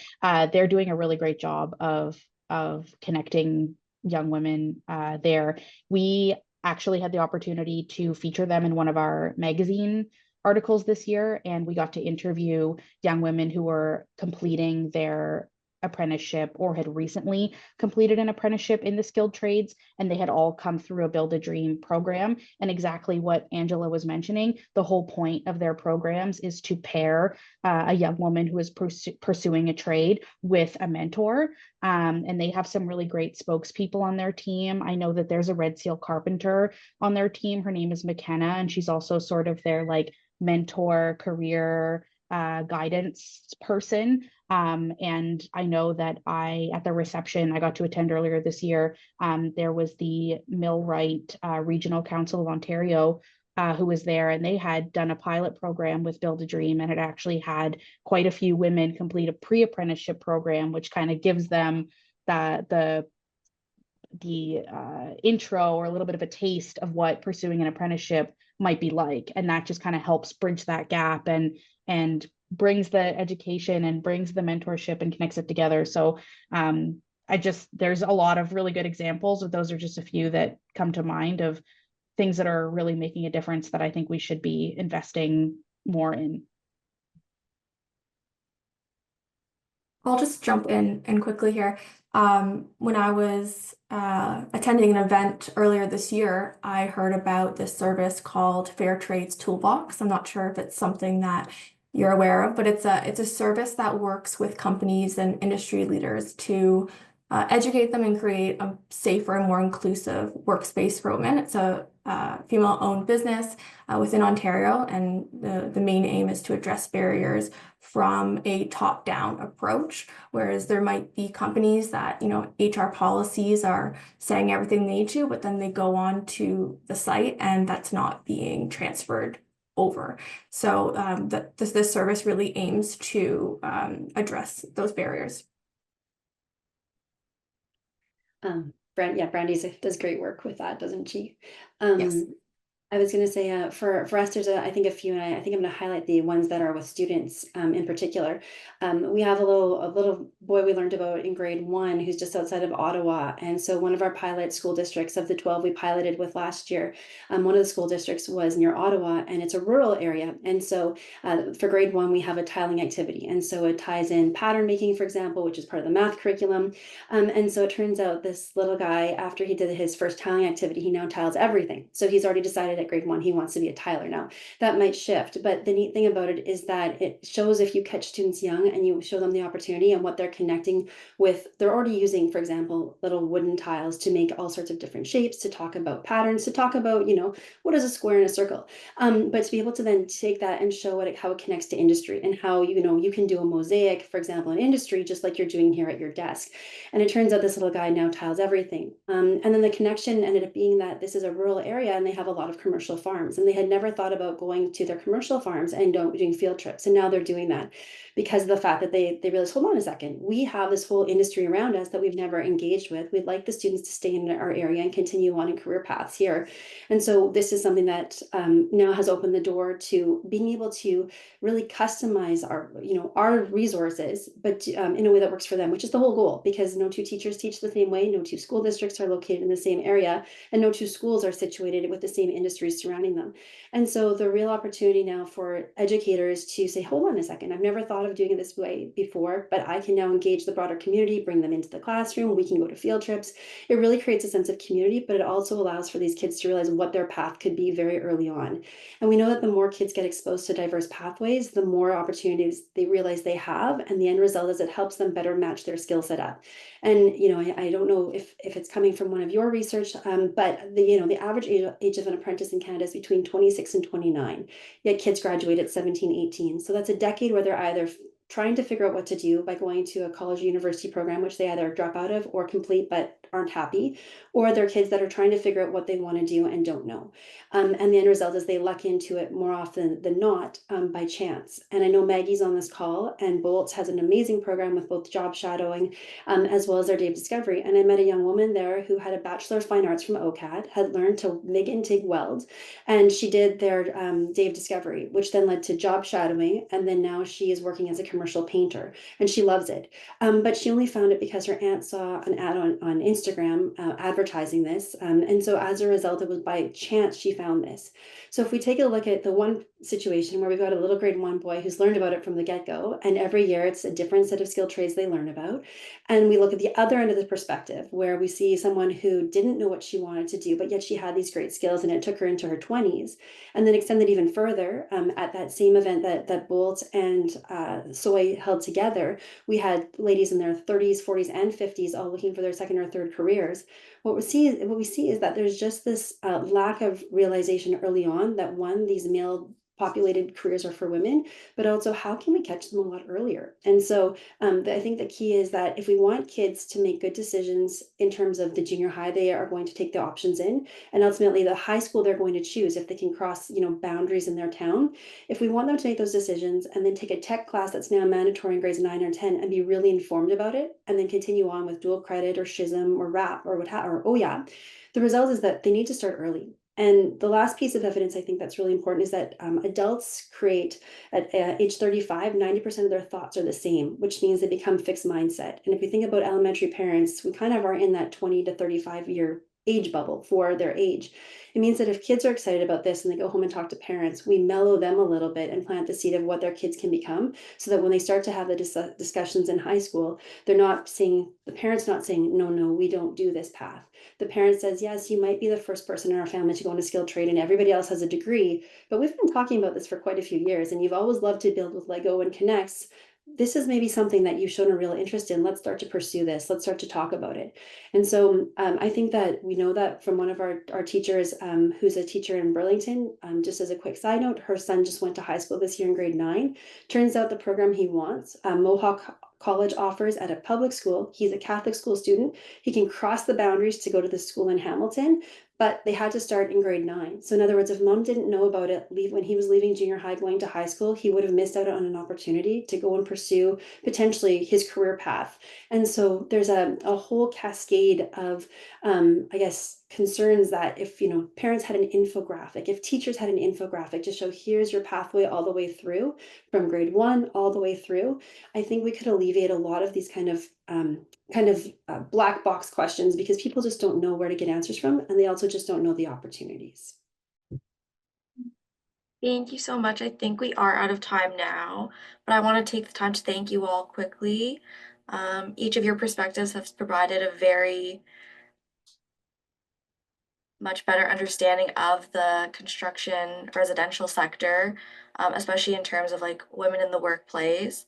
[SPEAKER 7] they're doing a really great job of connecting young women there. We actually had the opportunity to feature them in one of our magazine articles this year, and we got to interview young women who were completing their apprenticeship or had recently completed an apprenticeship in the skilled trades, and they had all come through a Build a Dream program. And exactly what Angela was mentioning, the whole point of their programs is to pair a young woman who is pursuing a trade with a mentor. And they have some really great spokespeople on their team. I know that there's a Red Seal carpenter on their team. Her name is McKenna, and she's also sort of their like mentor career guidance person. And I know that at the reception I got to attend earlier this year, there was the Millwright Regional Council of Ontario who was there, and they had done a pilot program with Build a Dream, and it actually had quite a few women complete a pre-apprenticeship program, which kind of gives them the intro or a little bit of a taste of what pursuing an apprenticeship might be like. And that just kind of helps bridge that gap and brings the education and brings the mentorship and connects it together. So there's a lot of really good examples, but those are just a few that come to mind of things that are really making a difference that I think we should be investing more in.
[SPEAKER 8] I'll just jump in quickly here. When I was attending an event earlier this year, I heard about this service called Fair Trades Toolbox. I'm not sure if it's something that you're aware of, but it's a service that works with companies and industry leaders to educate them and create a safer and more inclusive workspace for women. It's a female-owned business within Ontario, and the main aim is to address barriers from a top-down approach, whereas there might be companies that, HR policies are saying everything they need to, but then they go on to the site and that's not being transferred over. So this service really aims to address those barriers.
[SPEAKER 9] Brandy does great work with that, doesn't she?
[SPEAKER 8] Yes.
[SPEAKER 9] I was going to say, for us, there's I think a few, and I think I'm going to highlight the ones that are with students in particular. We have a little boy we learned about in grade 1 who's just outside of Ottawa, and so one of our pilot school districts of the 12 we piloted with last year, one of the school districts was near Ottawa, and it's a rural area, and so for grade 1 we have a tiling activity, and so it ties in pattern making, for example, which is part of the math curriculum, and so it turns out this little guy, after he did his first tiling activity, he now tiles everything. So he's already decided at grade 1 he wants to be a tiler. Now that might shift, but the neat thing about it is that it shows if you catch students young and you show them the opportunity and what they're connecting with, they're already using, for example, little wooden tiles to make all sorts of different shapes, to talk about patterns, to talk about, what is a square and a circle, but to be able to then take that and show how it connects to industry, and how you can do a mosaic, for example, in industry, just like you're doing here at your desk. And it turns out this little guy now tiles everything. And then the connection ended up being that this is a rural area and they have a lot of commercial farms, and they had never thought about going to their commercial farms and doing field trips. And now they're doing that because of the fact that they realized, hold on a second, we have this whole industry around us that we've never engaged with. We'd like the students to stay in our area and continue on in career paths here. And so this is something that now has opened the door to being able to really customize our resources, but in a way that works for them, which is the whole goal, because no two teachers teach the same way, no two school districts are located in the same area, and no two schools are situated with the same industries surrounding them. And so the real opportunity now for educators to say, hold on a second, I've never thought of doing it this way before, but I can now engage the broader community, bring them into the classroom, we can go to field trips. It really creates a sense of community, but it also allows for these kids to realize what their path could be very early on. And we know that the more kids get exposed to diverse pathways, the more opportunities they realize they have, and the end result is it helps them better match their skill set up. And I don't know if it's coming from one of your research, but the average age of an apprentice in Canada is between 26 and 29, yet kids graduate at 17, 18. So that's a decade where they're either trying to figure out what to do by going to a college or university program, which they either drop out of or complete but aren't happy, or they're kids that are trying to figure out what they want to do and don't know. And the end result is they luck into it more often than not by chance. And I know Maggie's on this call, and Bolts has an amazing program with both job shadowing as well as their day of discovery. And I met a young woman there who had a Bachelor of Fine Arts from OCAD, had learned to MIG and TIG weld, and she did their day of discovery, which then led to job shadowing. And then now she is working as a commercial painter, and she loves it. But she only found it because her aunt saw an ad on Instagram advertising this. And so as a result, it was by chance she found this. So if we take a look at the one situation where we've got a little grade 1 boy who's learned about it from the get-go, and every year it's a different set of skilled trades they learn about. And we look at the other end of the perspective where we see someone who didn't know what she wanted to do, but yet she had these great skills and it took her into her 20s. And then extended even further, at that same event that Bolt and Soy held together, we had ladies in their 30s, 40s, and 50s all looking for their second or third careers. What we see is that there's just this lack of realization early on that, one, these male populated careers are for women, but also how can we catch them a lot earlier? And so I think the key is that if we want kids to make good decisions in terms of the junior high, they are going to take the options in, and ultimately the high school they're going to choose if they can cross boundaries in their town. If we want them to make those decisions and then take a tech class that's now mandatory in grades 9 or 10 and be really informed about it, and then continue on with dual credit or SHISM or RAP or OYA, the result is that they need to start early. And the last piece of evidence I think that's really important is that adults create at age 35, 90% of their thoughts are the same, which means they become fixed mindset. And if we think about elementary parents, we kind of are in that 20 to 35 year age bubble for their age. It means that if kids are excited about this and they go home and talk to parents, we mellow them a little bit and plant the seed of what their kids can become, so that when they start to have the discussions in high school, they're not saying, the parents not saying, no, no, we don't do this path. The parent says, yes, you might be the first person in our family to go into skilled trade and everybody else has a degree, but we've been talking about this for quite a few years and you've always loved to build with Lego and Connects. This is maybe something that you've shown a real interest in. Let's start to pursue this. Let's start to talk about it. And so I think that we know that from one of our teachers, who's a teacher in Burlington. Just as a quick side note, her son just went to high school this year in grade 9. Turns out the program he wants, Mohawk College offers at a public school. He's a Catholic school student. He can cross the boundaries to go to the school in Hamilton, but they had to start in grade 9. So in other words, if mom didn't know about it when he was leaving junior high going to high school, he would have missed out on an opportunity to go and pursue potentially his career path. And so there's a whole cascade of I guess concerns that if parents had an infographic, if teachers had an infographic to show here's your pathway all the way through from grade 1 all the way through, I think we could alleviate a lot of these kind of black box questions, because people just don't know where to get answers from, and they also just don't know the opportunities.
[SPEAKER 6] Thank you so much. I think we are out of time now, but I want to take the time to thank you all quickly. Each of your perspectives has provided a very much better understanding of the construction residential sector, especially in terms of like women in the workplace.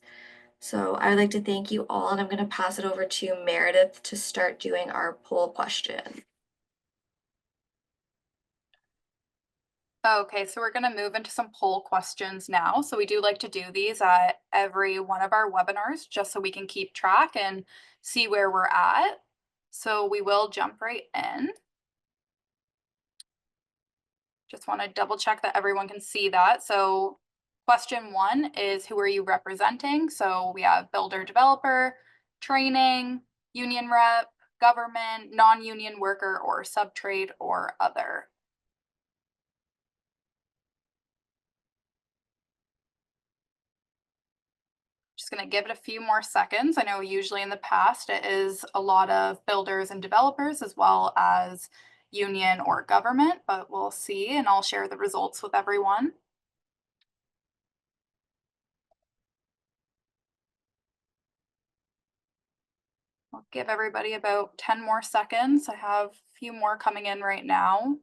[SPEAKER 6] So I would like to thank you all, and I'm going to pass it over to Meredith to start doing our poll question.
[SPEAKER 3] Okay, so we're going to move into some poll questions now. So we do like to do these at every one of our webinars, just so we can keep track and see where we're at. So we will jump right in. Just want to double check that everyone can see that. So question 1 is, who are you representing? So we have builder, developer, training, union rep, government, non-union worker, or subtrade, or other. Just going to give it a few more seconds. I know usually in the past it is a lot of builders and developers as well as union or government, but we'll see, and I'll share the results with everyone. I'll give everybody about 10 more seconds. I have a few more coming in right now.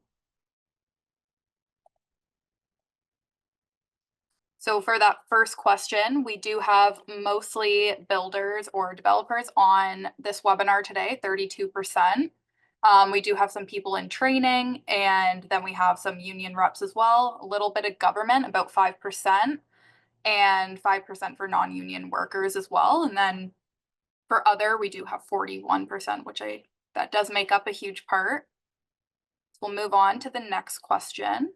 [SPEAKER 3] So for that first question, we do have mostly builders or developers on this webinar today, 32%. We do have some people in training, and then we have some union reps as well, a little bit of government, about 5%, and 5% for non-union workers as well. And then for other, we do have 41%, which that does make up a huge part. So we'll move on to the next question.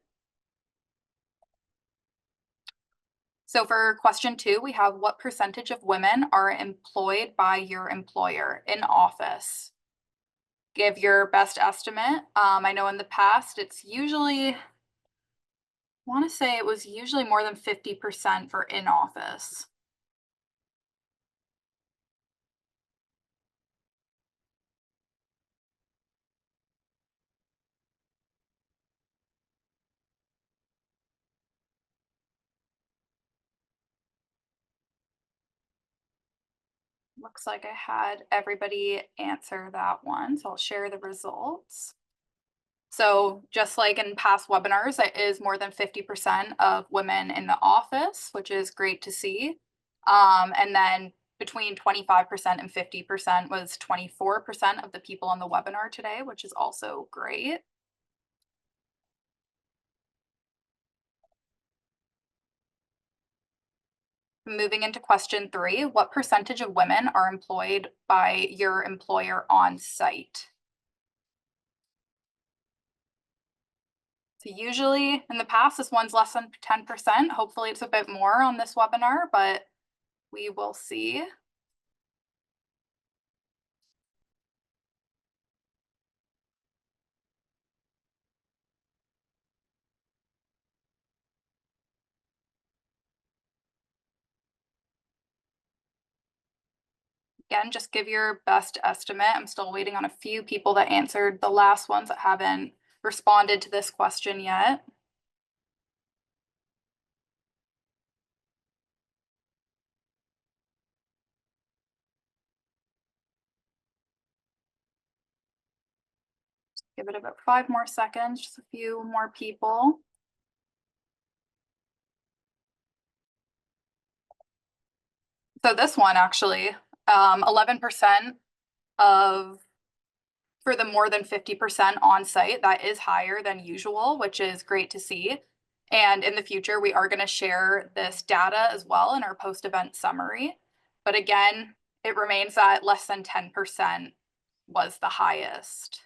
[SPEAKER 3] So for question 2, we have, what percentage of women are employed by your employer in office? Give your best estimate. I know in the past it's usually, I want to say it was usually more than 50% for in office. Looks like I had everybody answer that one, so I'll share the results. So just like in past webinars, it is more than 50% of women in the office, which is great to see. And then between 25% and 50% was 24% of the people on the webinar today, which is also great. Moving into question 3, what percentage of women are employed by your employer on site? So usually in the past, this one's less than 10%. Hopefully it's a bit more on this webinar, but we will see. again, just give your best estimate. I'm still waiting on a few people that answered the last ones that haven't responded to this question yet. Just give it about 5 more seconds, just a few more people. So this one actually, 11% of for the more than 50% on site, that is higher than usual, which is great to see. And in the future, we are going to share this data as well in our post-event summary. But again, it remains that less than 10% was the highest.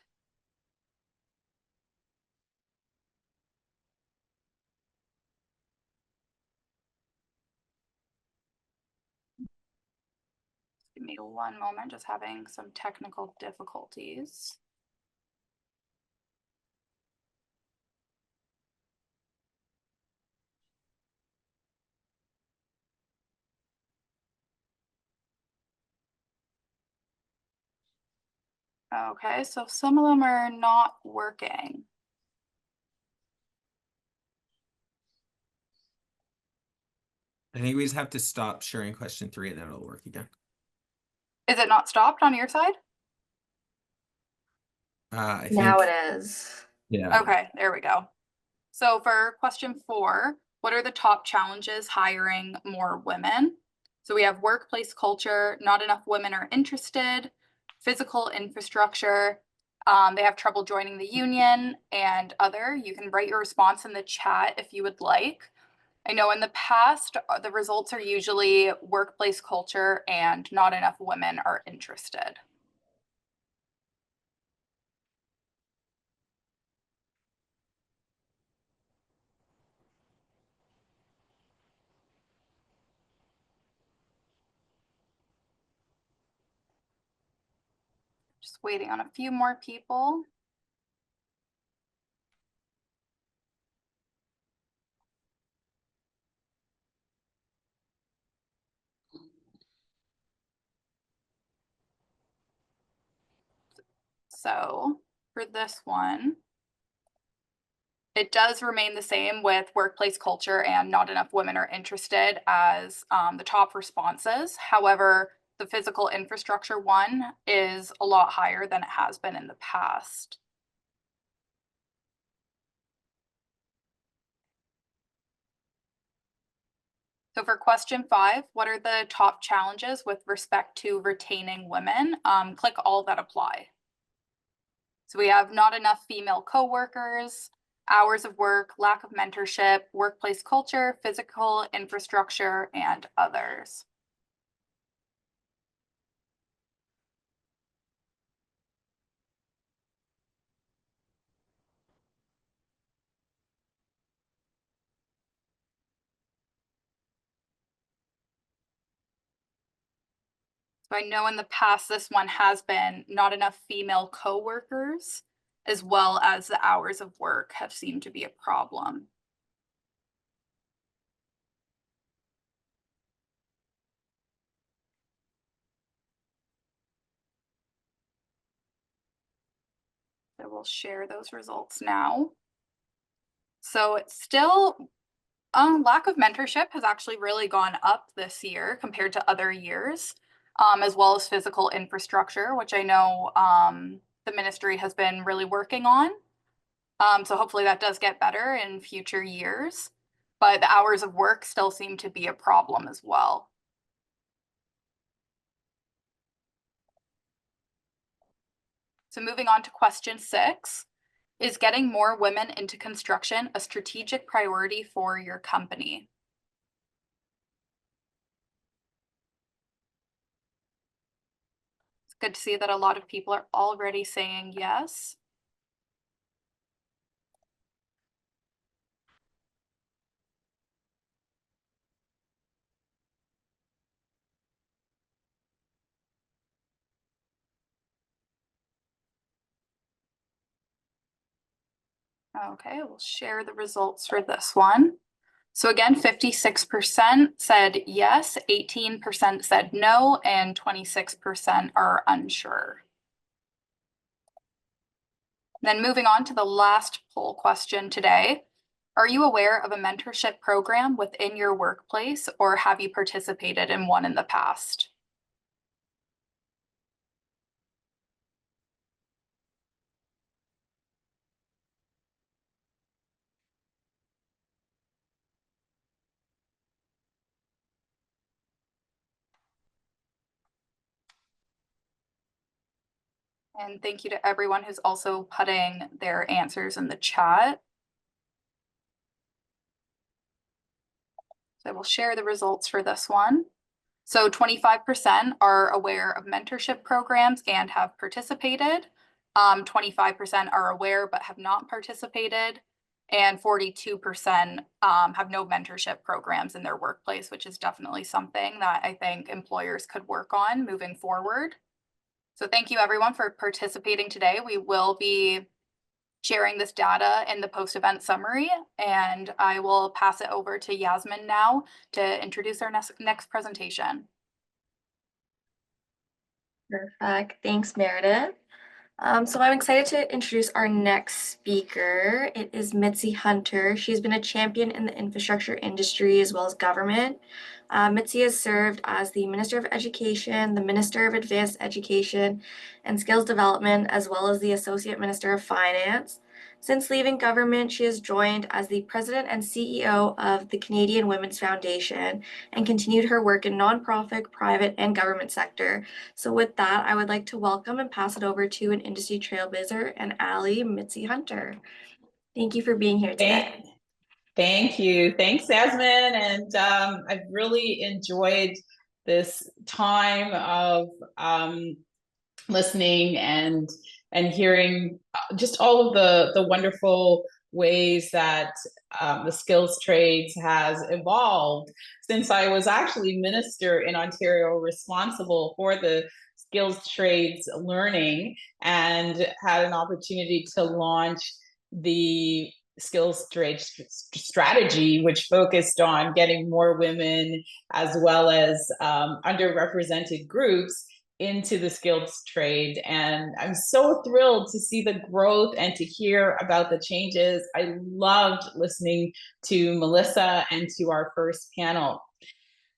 [SPEAKER 3] Give me one moment, just having some technical difficulties. Okay, so some of them are not working.
[SPEAKER 1] I think we just have to stop sharing question 3 and then it'll work again.
[SPEAKER 3] Is it not stopped on your side?
[SPEAKER 1] I
[SPEAKER 6] Now
[SPEAKER 1] think,
[SPEAKER 6] it is.
[SPEAKER 1] yeah.
[SPEAKER 3] Okay, there we go. So for question 4, what are the top challenges hiring more women? So we have workplace culture, not enough women are interested, physical infrastructure, they have trouble joining the union, and other. You can write your response in the chat if you would like. I know in the past, the results are usually workplace culture and not enough women are interested. Just waiting on a few more people. So for this one, it does remain the same with workplace culture and not enough women are interested as the top responses. However, the physical infrastructure one is a lot higher than it has been in the past. So for question 5, what are the top challenges with respect to retaining women? Click all that apply. So we have not enough female coworkers, hours of work, lack of mentorship, workplace culture, physical infrastructure, and others. So I know in the past, this one has been not enough female coworkers, as well as the hours of work have seemed to be a problem. So we'll share those results now. So it's still, lack of mentorship has actually really gone up this year compared to other years, as well as physical infrastructure, which I know the ministry has been really working on. So hopefully that does get better in future years, but the hours of work still seem to be a problem as well. So moving on to question 6, is getting more women into construction a strategic priority for your company? It's good to see that a lot of people are already saying yes. Okay, we'll share the results for this one. So again, 56% said yes, 18% said no, and 26% are unsure. Then moving on to the last poll question today. Are you aware of a mentorship program within your workplace, or have you participated in one in the past? And thank you to everyone who's also putting their answers in the chat. So I will share the results for this one. So 25% are aware of mentorship programs and have participated. 25% are aware but have not participated. And 42% have no mentorship programs in their workplace, which is definitely something that I think employers could work on moving forward. So thank you everyone for participating today. We will be sharing this data in the post-event summary, and I will pass it over to Yasmin now to introduce our next presentation.
[SPEAKER 6] Perfect. Thanks, Meredith. So I'm excited to introduce our next speaker. It is Mitzi Hunter. She's been a champion in the infrastructure industry as well as government. Mitzi has served as the Minister of Education, the Minister of Advanced Education and Skills Development, as well as the Associate Minister of Finance. Since leaving government, she has joined as the President and CEO of the Canadian Women's Foundation and continued her work in nonprofit, private, and government sector. So with that, I would like to welcome and pass it over to an industry trailblazer and ally, Mitzi Hunter. Thank you for being here today.
[SPEAKER 10] Thank you. Thanks, Yasmin. And I've really enjoyed this time of listening and hearing just all of the wonderful ways that the skills trades has evolved since I was actually minister in Ontario, responsible for the skills trades learning, and had an opportunity to launch the skills trade strategy, which focused on getting more women as well as underrepresented groups into the skills trade. And I'm so thrilled to see the growth and to hear about the changes. I loved listening to Melissa and to our first panel.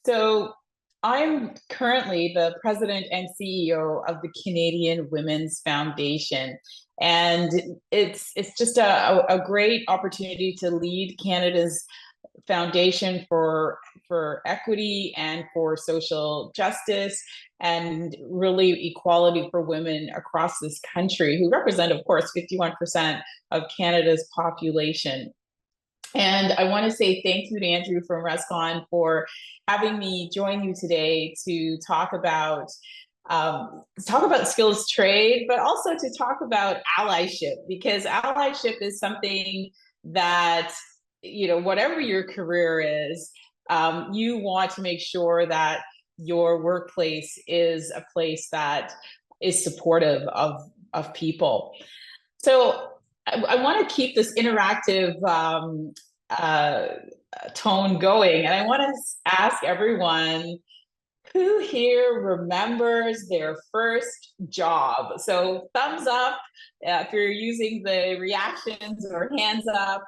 [SPEAKER 10] So I'm currently the president and CEO of the Canadian Women's Foundation. And it's just a great opportunity to lead Canada's foundation for equity and for social justice and really equality for women across this country, who represent, of course, 51% of Canada's population. And I want to say thank you to Andrew from RESCON for having me join you today to talk about skills trade, but also to talk about allyship, because allyship is something that, you know, whatever your career is, you want to make sure that your workplace is a place that is supportive of people. So I want to keep this interactive tone going, and I want to ask everyone, who here remembers their first job? So thumbs up if you're using the reactions, or hands up.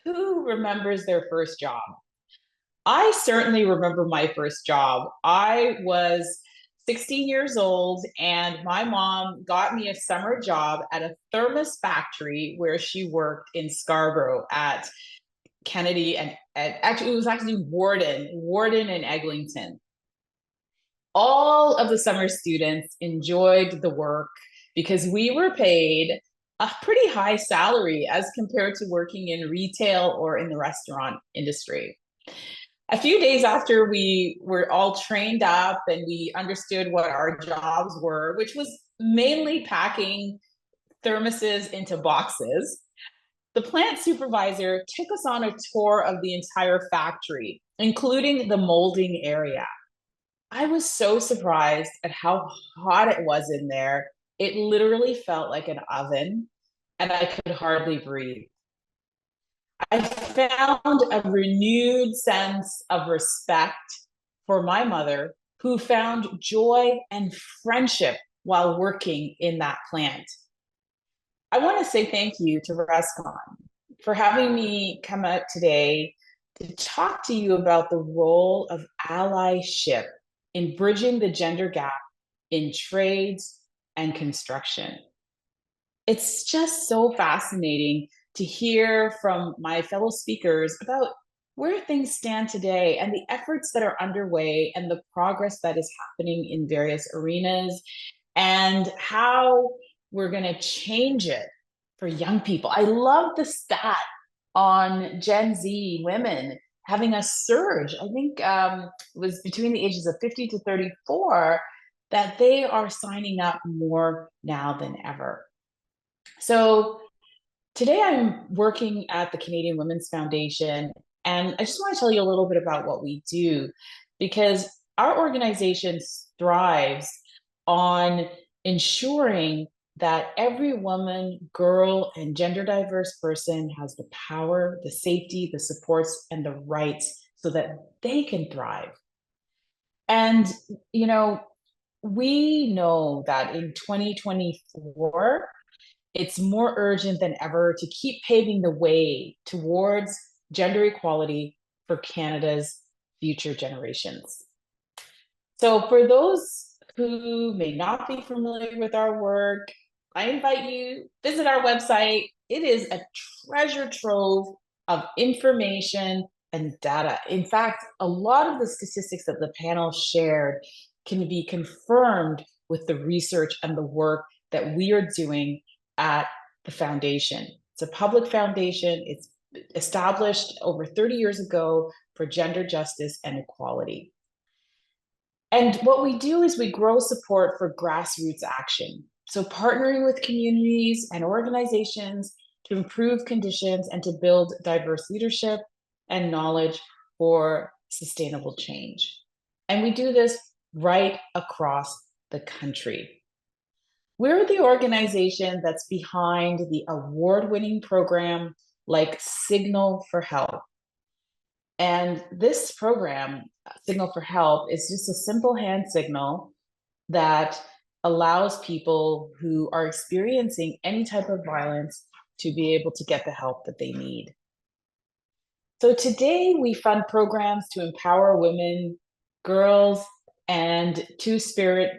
[SPEAKER 10] Who remembers their first job? I certainly remember my first job. I was 16 years old, and my mom got me a summer job at a thermos factory where she worked in Scarborough at Kennedy, and actually it was actually Warden and Eglinton. All of the summer students enjoyed the work because we were paid a pretty high salary as compared to working in retail or in the restaurant industry. A few days after we were all trained up and we understood what our jobs were, which was mainly packing thermoses into boxes, the plant supervisor took us on a tour of the entire factory, including the molding area. I was so surprised at how hot it was in there. It literally felt like an oven, and I could hardly breathe. I found a renewed sense of respect for my mother, who found joy and friendship while working in that plant. I want to say thank you to RESCON for having me come out today to talk to you about the role of allyship in bridging the gender gap in trades and construction. It's just so fascinating to hear from my fellow speakers about where things stand today and the efforts that are underway and the progress that is happening in various arenas and how we're going to change it for young people. I love the stat on Gen Z women having a surge. I think it was between the ages of 50 to 34 that they are signing up more now than ever. So today I'm working at the Canadian Women's Foundation, and I just want to tell you a little bit about what we do, because our organization thrives on ensuring that every woman, girl, and gender diverse person has the power, the safety, the supports, and the rights so that they can thrive. And, you know, we know that in 2024, it's more urgent than ever to keep paving the way towards gender equality for Canada's future generations. So for those who may not be familiar with our work, I invite you visit our website. It is a treasure trove of information and data. In fact, a lot of the statistics that the panel shared can be confirmed with the research and the work that we are doing at the foundation. It's a public foundation. It's established over 30 years ago for gender justice and equality. And what we do is we grow support for grassroots action. So partnering with communities and organizations to improve conditions and to build diverse leadership and knowledge for sustainable change. And we do this right across the country. We're the organization that's behind the award-winning program like Signal for Help. And this program, Signal for Help, is just a simple hand signal that allows people who are experiencing any type of violence to be able to get the help that they need. So today we fund programs to empower women, girls, and two-spirit,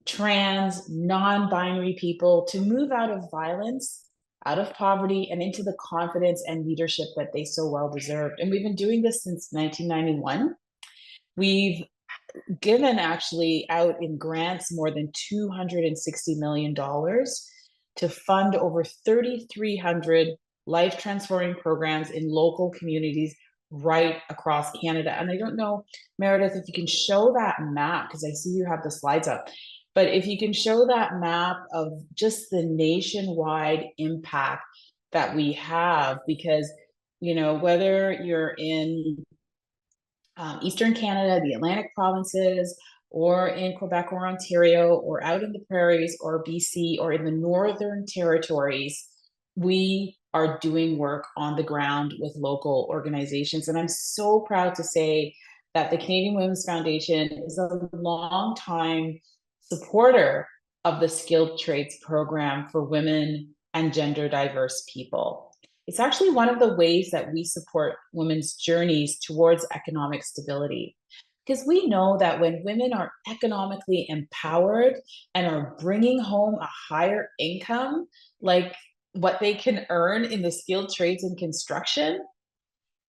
[SPEAKER 10] trans, non-binary people to move out of violence, out of poverty, and into the confidence and leadership that they so well deserved. And we've been doing this since 1991. We've given actually out in grants more than $260 million to fund over 3,300 life transforming programs in local communities right across Canada. And I don't know, Meredith, if you can show that map, because I see you have the slides up. But if you can show that map of just the nationwide impact that we have, because, you know, whether you're in Eastern Canada, the Atlantic provinces, or in Quebec or Ontario, or out in the prairies or BC, or in the Northern Territories, we are doing work on the ground with local organizations. And I'm so proud to say that the Canadian Women's Foundation is a long-time supporter of the skilled trades program for women and gender diverse people. It's actually one of the ways that we support women's journeys towards economic stability, because we know that when women are economically empowered and are bringing home a higher income, like what they can earn in the skilled trades and construction,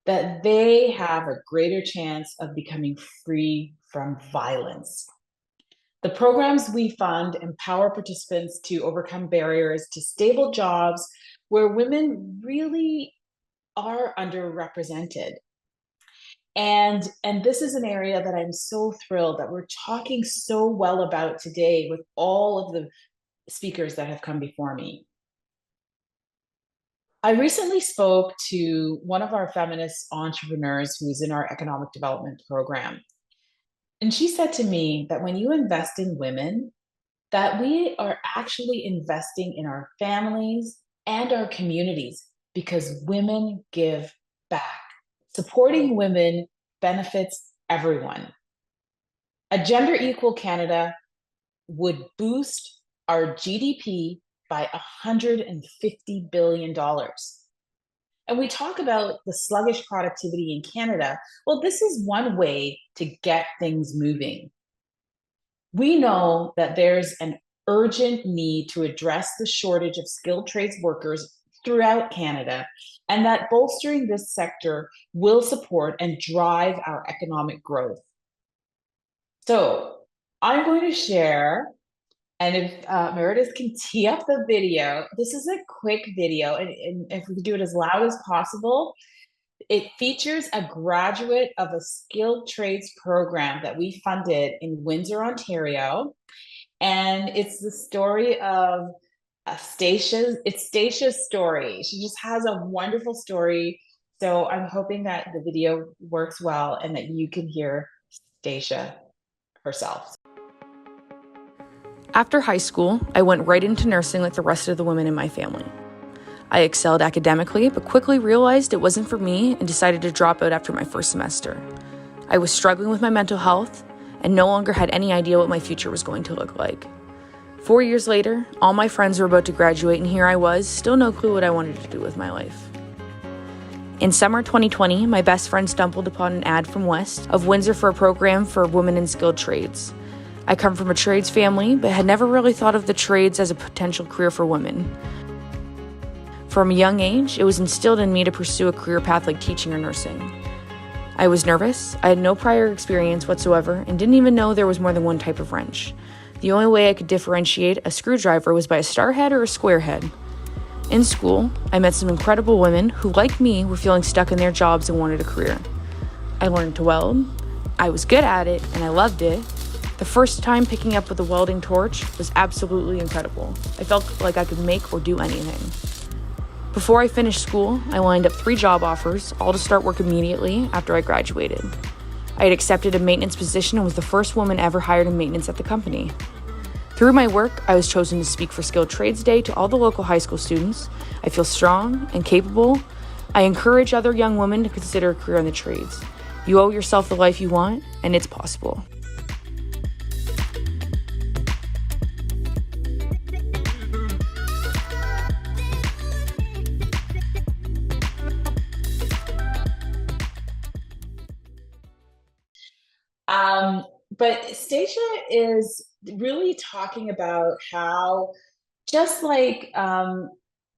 [SPEAKER 10] that they have a greater chance of becoming free from violence. The programs we fund empower participants to overcome barriers to stable jobs where women really are underrepresented. And this is an area that I'm so thrilled that we're talking so well about today with all of the speakers that have come before me. I recently spoke to one of our feminist entrepreneurs who's in our economic development program. And she said to me that when you invest in women, that we are actually investing in our families and our communities, because women give back. Supporting women benefits everyone. A gender equal Canada would boost our GDP by $150 billion. And we talk about the sluggish productivity in Canada. Well, this is one way to get things moving. We know that there's an urgent need to address the shortage of skilled trades workers throughout Canada, and that bolstering this sector will support and drive our economic growth. So I'm going to share, and if Meredith can tee up the video, this is a quick video, and if we can do it as loud as possible, it features a graduate of a skilled trades program that we funded in Windsor, Ontario. And it's the story of Stasia's story. She just has a wonderful story. So I'm hoping that the video works well and that you can hear Stasia herself.
[SPEAKER 11] After high school, I went right into nursing like the rest of the women in my family. I excelled academically, but quickly realized it wasn't for me and decided to drop out after my first semester. I was struggling with my mental health and no longer had any idea what my future was going to look like. 4 years later, all my friends were about to graduate, and here I was, still no clue what I wanted to do with my life. In summer 2020, my best friend stumbled upon an ad from West of Windsor for a program for women in skilled trades. I come from a trades family, but had never really thought of the trades as a potential career for women. From a young age, it was instilled in me to pursue a career path like teaching or nursing. I was nervous, I had no prior experience whatsoever, and didn't even know there was more than one type of wrench. The only way I could differentiate a screwdriver was by a star head or a square head. In school, I met some incredible women who, like me, were feeling stuck in their jobs and wanted a career. I learned to weld, I was good at it, and I loved it. The first time picking up with a welding torch was absolutely incredible. I felt like I could make or do anything. Before I finished school, I lined up 3 job offers, all to start work immediately after I graduated. I had accepted a maintenance position and was the first woman ever hired in maintenance at the company. Through my work, I was chosen to speak for Skilled Trades Day to all the local high school students. I feel strong and capable. I encourage other young women to consider a career in the trades. You owe yourself the life you want, and it's possible.
[SPEAKER 10] But Stasia is really talking about how, just like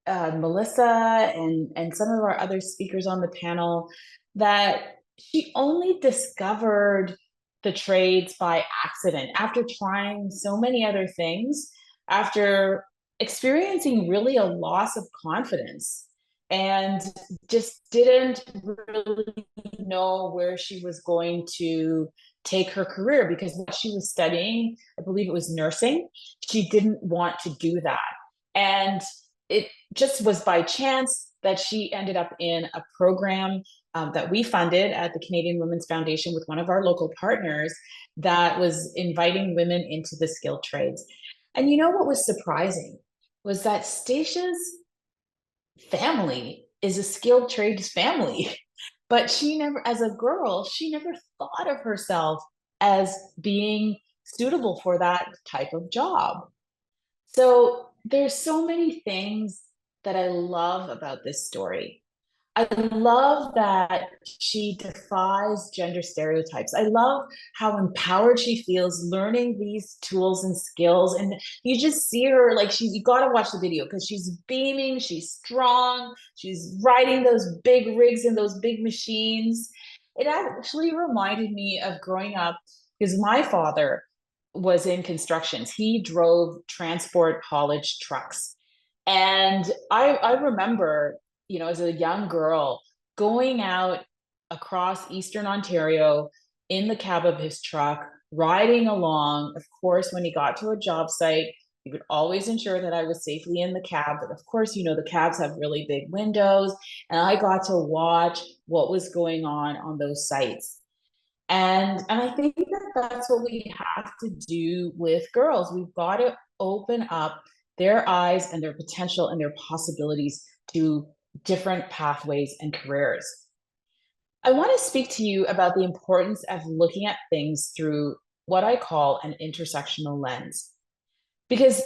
[SPEAKER 10] Melissa and some of our other speakers on the panel, that she only discovered the trades by accident after trying so many other things, after experiencing really a loss of confidence, and just didn't really know where she was going to take her career, because what she was studying, I believe it was nursing, she didn't want to do that. And it just was by chance that she ended up in a program that we funded at the Canadian Women's Foundation with one of our local partners that was inviting women into the skilled trades. And you know what was surprising was that Stasia's family is a skilled trades family. But she never, as a girl, she never thought of herself as being suitable for that type of job. So there's so many things that I love about this story. I love that she defies gender stereotypes. I love how empowered she feels learning these tools and skills. And you just see her, like, you got to watch the video because she's beaming, she's strong, she's riding those big rigs and those big machines. It actually reminded me of growing up, because my father was in constructions. He drove transport haulage trucks. And I remember, you know, as a young girl, going out across Eastern Ontario in the cab of his truck, riding along. Of course, when he got to a job site, he would always ensure that I was safely in the cab. But of course, you know, the cabs have really big windows, and I got to watch what was going on those sites. And I think that that's what we have to do with girls. We've got to open up their eyes and their potential and their possibilities to different pathways and careers. I want to speak to you about the importance of looking at things through what I call an intersectional lens, because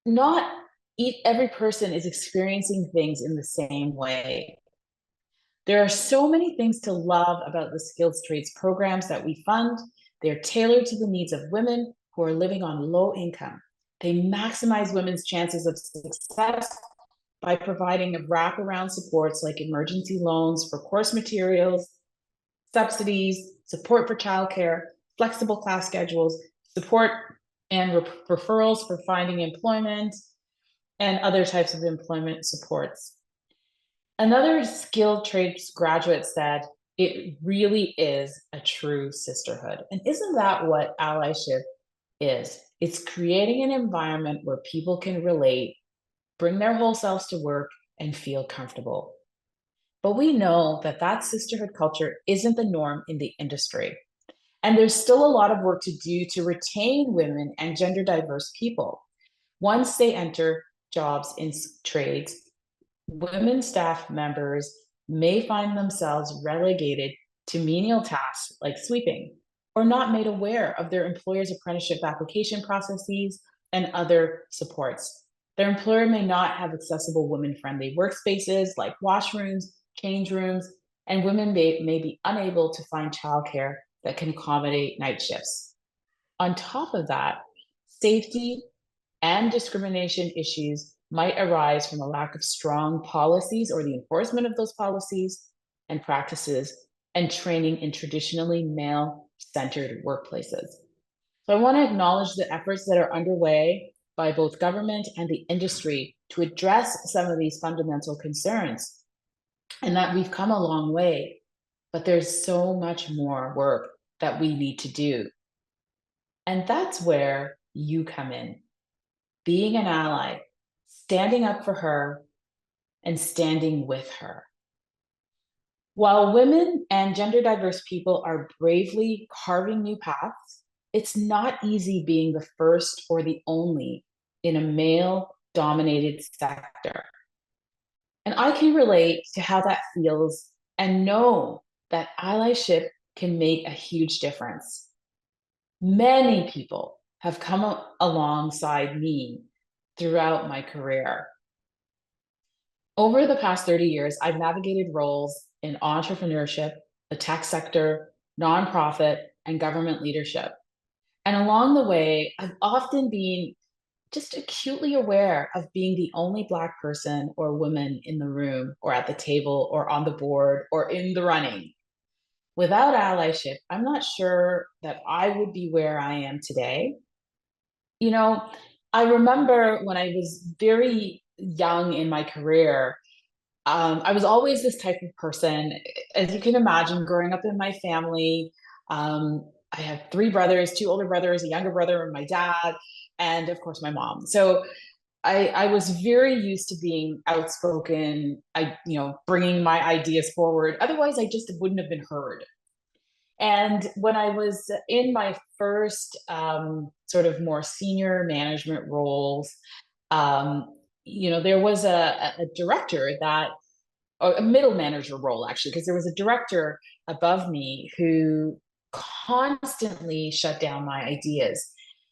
[SPEAKER 10] not every person is experiencing things in the same way. There are so many things to love about the skills trades programs that we fund. They're tailored to the needs of women who are living on low income. They maximize women's chances of success by providing wraparound supports like emergency loans for course materials, subsidies, support for childcare, flexible class schedules, support and referrals for finding employment, and other types of employment supports. Another skilled trades graduate said, it really is a true sisterhood. And isn't that what allyship is? It's creating an environment where people can relate, bring their whole selves to work, and feel comfortable. But we know that that sisterhood culture isn't the norm in the industry. And there's still a lot of work to do to retain women and gender diverse people. Once they enter jobs in trades, women staff members may find themselves relegated to menial tasks like sweeping, or not made aware of their employer's apprenticeship application processes and other supports. Their employer may not have accessible women-friendly workspaces like washrooms, change rooms, and women may be unable to find childcare that can accommodate night shifts. On top of that, safety and discrimination issues might arise from a lack of strong policies or the enforcement of those policies and practices and training in traditionally male-centered workplaces. So I want to acknowledge the efforts that are underway by both government and the industry to address some of these fundamental concerns, and that we've come a long way, but there's so much more work that we need to do. And that's where you come in, being an ally, standing up for her and standing with her. While women and gender diverse people are bravely carving new paths, it's not easy being the first or the only in a male-dominated sector. And I can relate to how that feels and know that allyship can make a huge difference. Many people have come alongside me throughout my career. Over the past 30 years, I've navigated roles in entrepreneurship, the tech sector, nonprofit, and government leadership. And along the way, I've often been just acutely aware of being the only Black person or woman in the room or at the table or on the board or in the running. Without allyship, I'm not sure that I would be where I am today. You know, I remember when I was very young in my career, I was always this type of person. As you can imagine, growing up in my family, I have 3 brothers, 2 older brothers, a younger brother, and my dad, and of course my mom. So I was very used to being outspoken, bringing my ideas forward. Otherwise, I just wouldn't have been heard. And when I was in my first sort of more senior management roles, there was a director or a middle manager role actually, because there was a director above me who constantly shut down my ideas.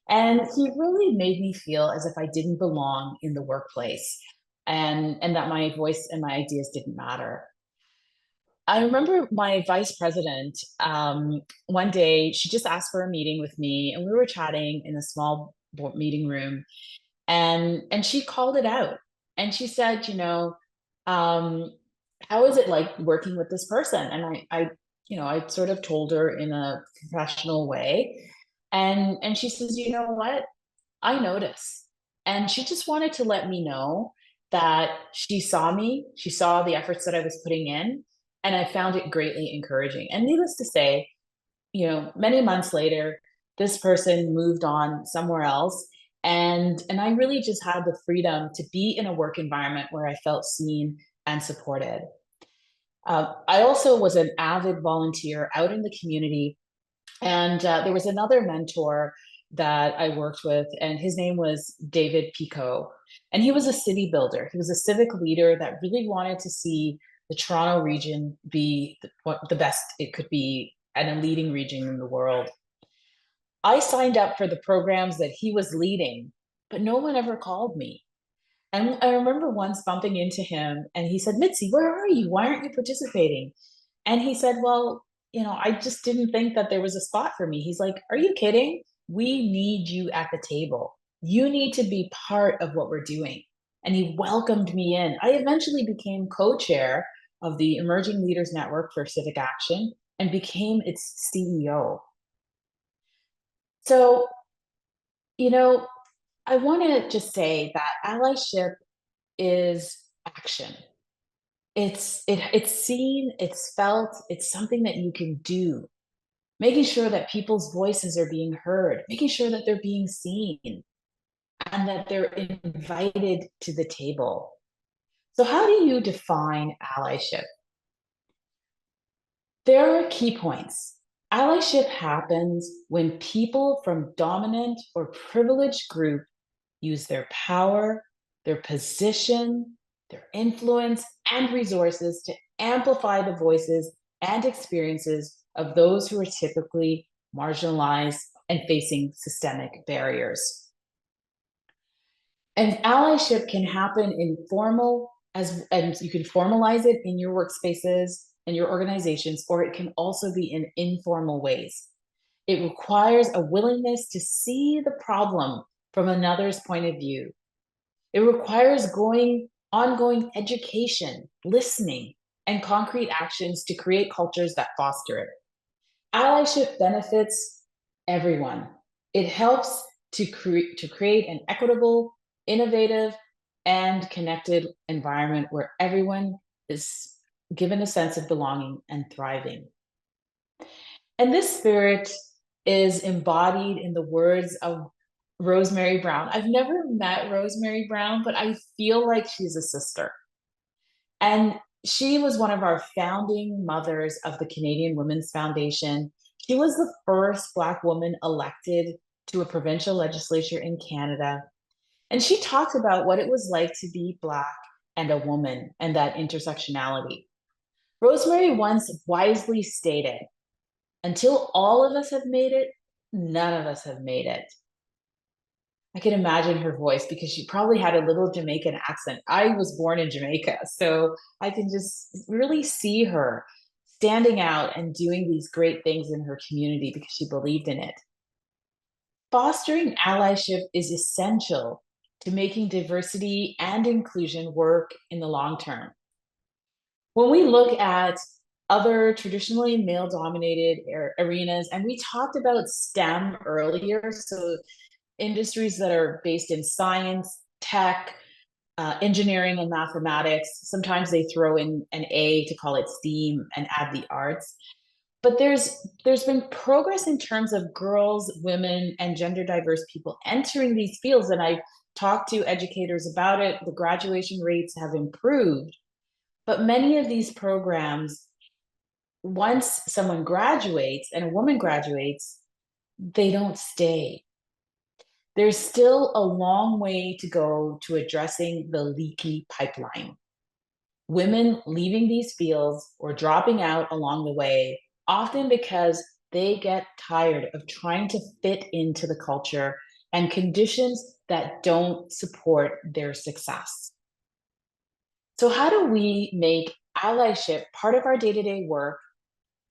[SPEAKER 10] And he really made me feel as if I didn't belong in the workplace and that my voice and my ideas didn't matter. I remember my vice president, one day, she just asked for a meeting with me, and we were chatting in a small meeting room, and she called it out. And she said, how is it like working with this person? And I sort of told her in a professional way. And she says, you know what? I notice. And she just wanted to let me know that she saw me, she saw the efforts that I was putting in, and I found it greatly encouraging. And needless to say, many months later, this person moved on somewhere else. And I really just had the freedom to be in a work environment where I felt seen and supported. I also was an avid volunteer out in the community. And there was another mentor that I worked with, and his name was David Picot. And he was a city builder. He was a civic leader that really wanted to see the Toronto region be the best it could be and a leading region in the world. I signed up for the programs that he was leading, but no one ever called me. And I remember once bumping into him and he said, Mitzi, where are you? Why aren't you participating? And he said, well, I just didn't think that there was a spot for me. He's like, are you kidding? We need you at the table. You need to be part of what we're doing. And he welcomed me in. I eventually became co-chair of the Emerging Leaders Network for Civic Action and became its CEO. So, I want to just say that allyship is action. It's seen, it's felt, it's something that you can do. Making sure that people's voices are being heard, making sure that they're being seen, and that they're invited to the table. So how do you define allyship? There are key points. Allyship happens when people from dominant or privileged group use their power, their position, their influence, and resources to amplify the voices and experiences of those who are typically marginalized and facing systemic barriers. And allyship can happen in and you can formalize it in your workspaces and your organizations, or it can also be in informal ways. It requires a willingness to see the problem from another's point of view. It requires ongoing education, listening, and concrete actions to create cultures that foster it. Allyship benefits everyone. It helps to create an equitable, innovative, and connected environment where everyone is given a sense of belonging and thriving. And this spirit is embodied in the words of Rosemary Brown. I've never met Rosemary Brown, but I feel like she's a sister. And she was one of our founding mothers of the Canadian Women's Foundation. She was the first Black woman elected to a provincial legislature in Canada. And she talked about what it was like to be Black and a woman and that intersectionality. Rosemary once wisely stated, until all of us have made it, none of us have made it. I can imagine her voice because she probably had a little Jamaican accent. I was born in Jamaica, so I can just really see her standing out and doing these great things in her community because she believed in it. Fostering allyship is essential to making diversity and inclusion work in the long term. When we look at other traditionally male-dominated arenas, and we talked about STEM earlier, so industries that are based in science, tech, engineering, and mathematics. Sometimes they throw in an A to call it STEAM and add the arts. But there's been progress in terms of girls, women, and gender diverse people entering these fields. And I've talked to educators about it. The graduation rates have improved. But many of these programs, once someone graduates and a woman graduates, they don't stay. There's still a long way to go to addressing the leaky pipeline. Women leaving these fields or dropping out along the way, often because they get tired of trying to fit into the culture and conditions that don't support their success. So how do we make allyship part of our day-to-day work?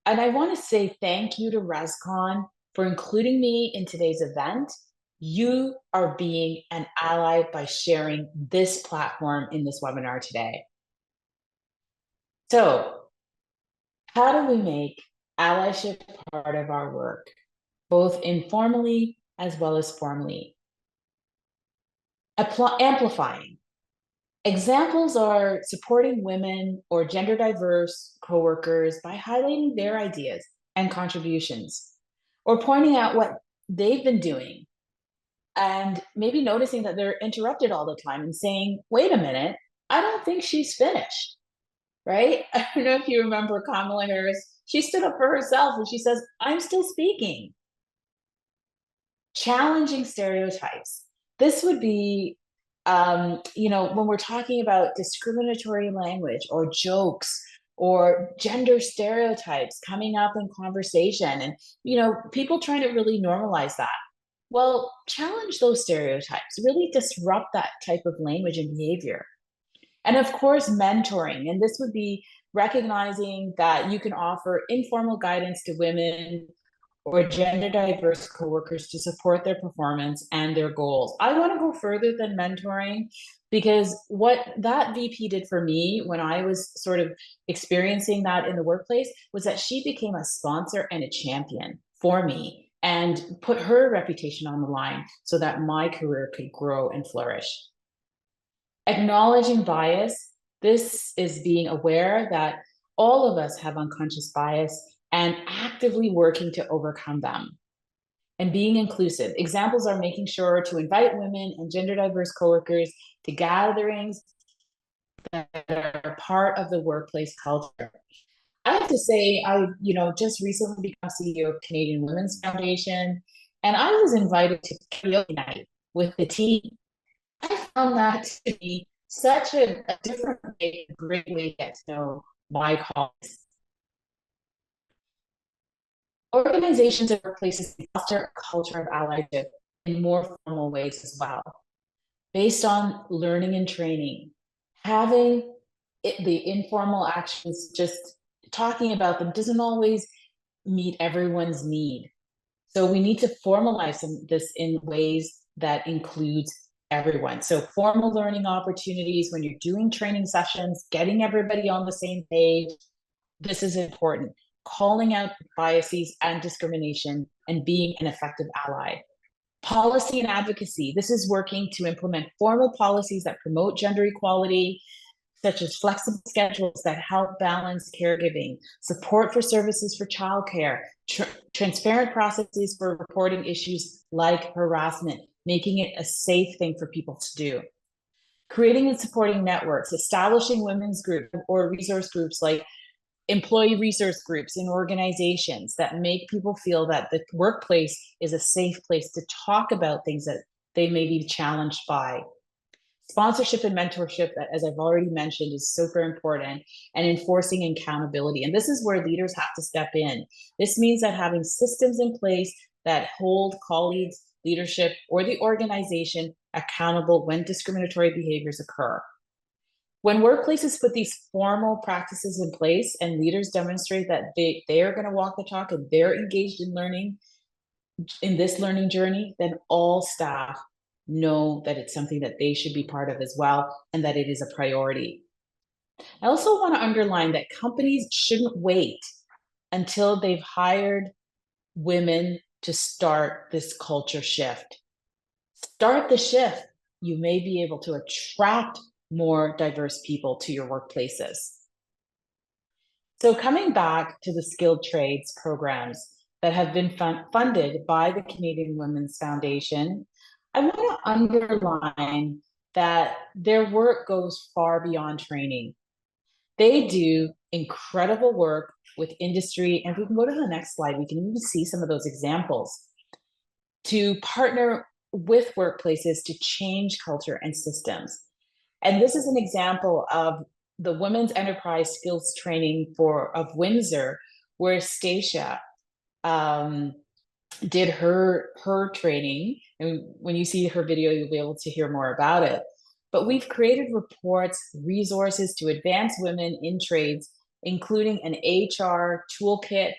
[SPEAKER 10] And I want to say thank you to RESCON for including me in today's event. You are being an ally by sharing this platform in this webinar today. So, how do we make allyship part of our work, both informally as well as formally? Amplifying. Examples are supporting women or gender diverse coworkers by highlighting their ideas and contributions, or pointing out what they've been doing and maybe noticing that they're interrupted all the time and saying, wait a minute, I don't think she's finished, right? I don't know if you remember Kamala Harris. She stood up for herself and she says, I'm still speaking. Challenging stereotypes. This would be, when we're talking about discriminatory language or jokes or gender stereotypes coming up in conversation, and, people trying to really normalize that. Well, challenge those stereotypes, really disrupt that type of language and behavior. And of course, mentoring. And this would be recognizing that you can offer informal guidance to women or gender diverse coworkers to support their performance and their goals. I want to go further than mentoring, because what that VP did for me when I was sort of experiencing that in the workplace was that she became a sponsor and a champion for me and put her reputation on the line so that my career could grow and flourish. Acknowledging bias. This is being aware that all of us have unconscious bias and actively working to overcome them. And being inclusive. Examples are making sure to invite women and gender diverse coworkers to gatherings that are part of the workplace culture. I have to say, I just recently become CEO of Canadian Women's Foundation, and I was invited to karaoke night with the team. I found that to be such a different way, a great way to get to know my colleagues. Organizations and workplaces foster a culture of allyship in more formal ways as well, based on learning and training. Having the informal actions, just talking about them, doesn't always meet everyone's need. So we need to formalize this in ways that includes everyone. So formal learning opportunities, when you're doing training sessions, getting everybody on the same page, this is important. Calling out biases and discrimination and being an effective ally. Policy and advocacy. This is working to implement formal policies that promote gender equality, such as flexible schedules that help balance caregiving, support for services for childcare, transparent processes for reporting issues like harassment, making it a safe thing for people to do. Creating and supporting networks, establishing women's groups or resource groups like employee resource groups in organizations that make people feel that the workplace is a safe place to talk about things that they may be challenged by. Sponsorship and mentorship, as I've already mentioned, is super important, and enforcing accountability. And this is where leaders have to step in. This means that having systems in place that hold colleagues, leadership, or the organization accountable when discriminatory behaviors occur. When workplaces put these formal practices in place and leaders demonstrate that they are going to walk the talk and they're engaged in learning, in this learning journey, then all staff know that it's something that they should be part of as well, and that it is a priority. I also want to underline that companies shouldn't wait until they've hired women to start this culture shift. Start the shift. You may be able to attract more diverse people to your workplaces. So coming back to the skilled trades programs that have been funded by the Canadian Women's Foundation, I want to underline that their work goes far beyond training. They do incredible work with industry, and if we can go to the next slide, we can even see some of those examples, to partner with workplaces to change culture and systems. And this is an example of the Women's Enterprise Skills Training of Windsor, where Stacia did her training. And when you see her video, you'll be able to hear more about it. But we've created reports, resources to advance women in trades, including an HR toolkit.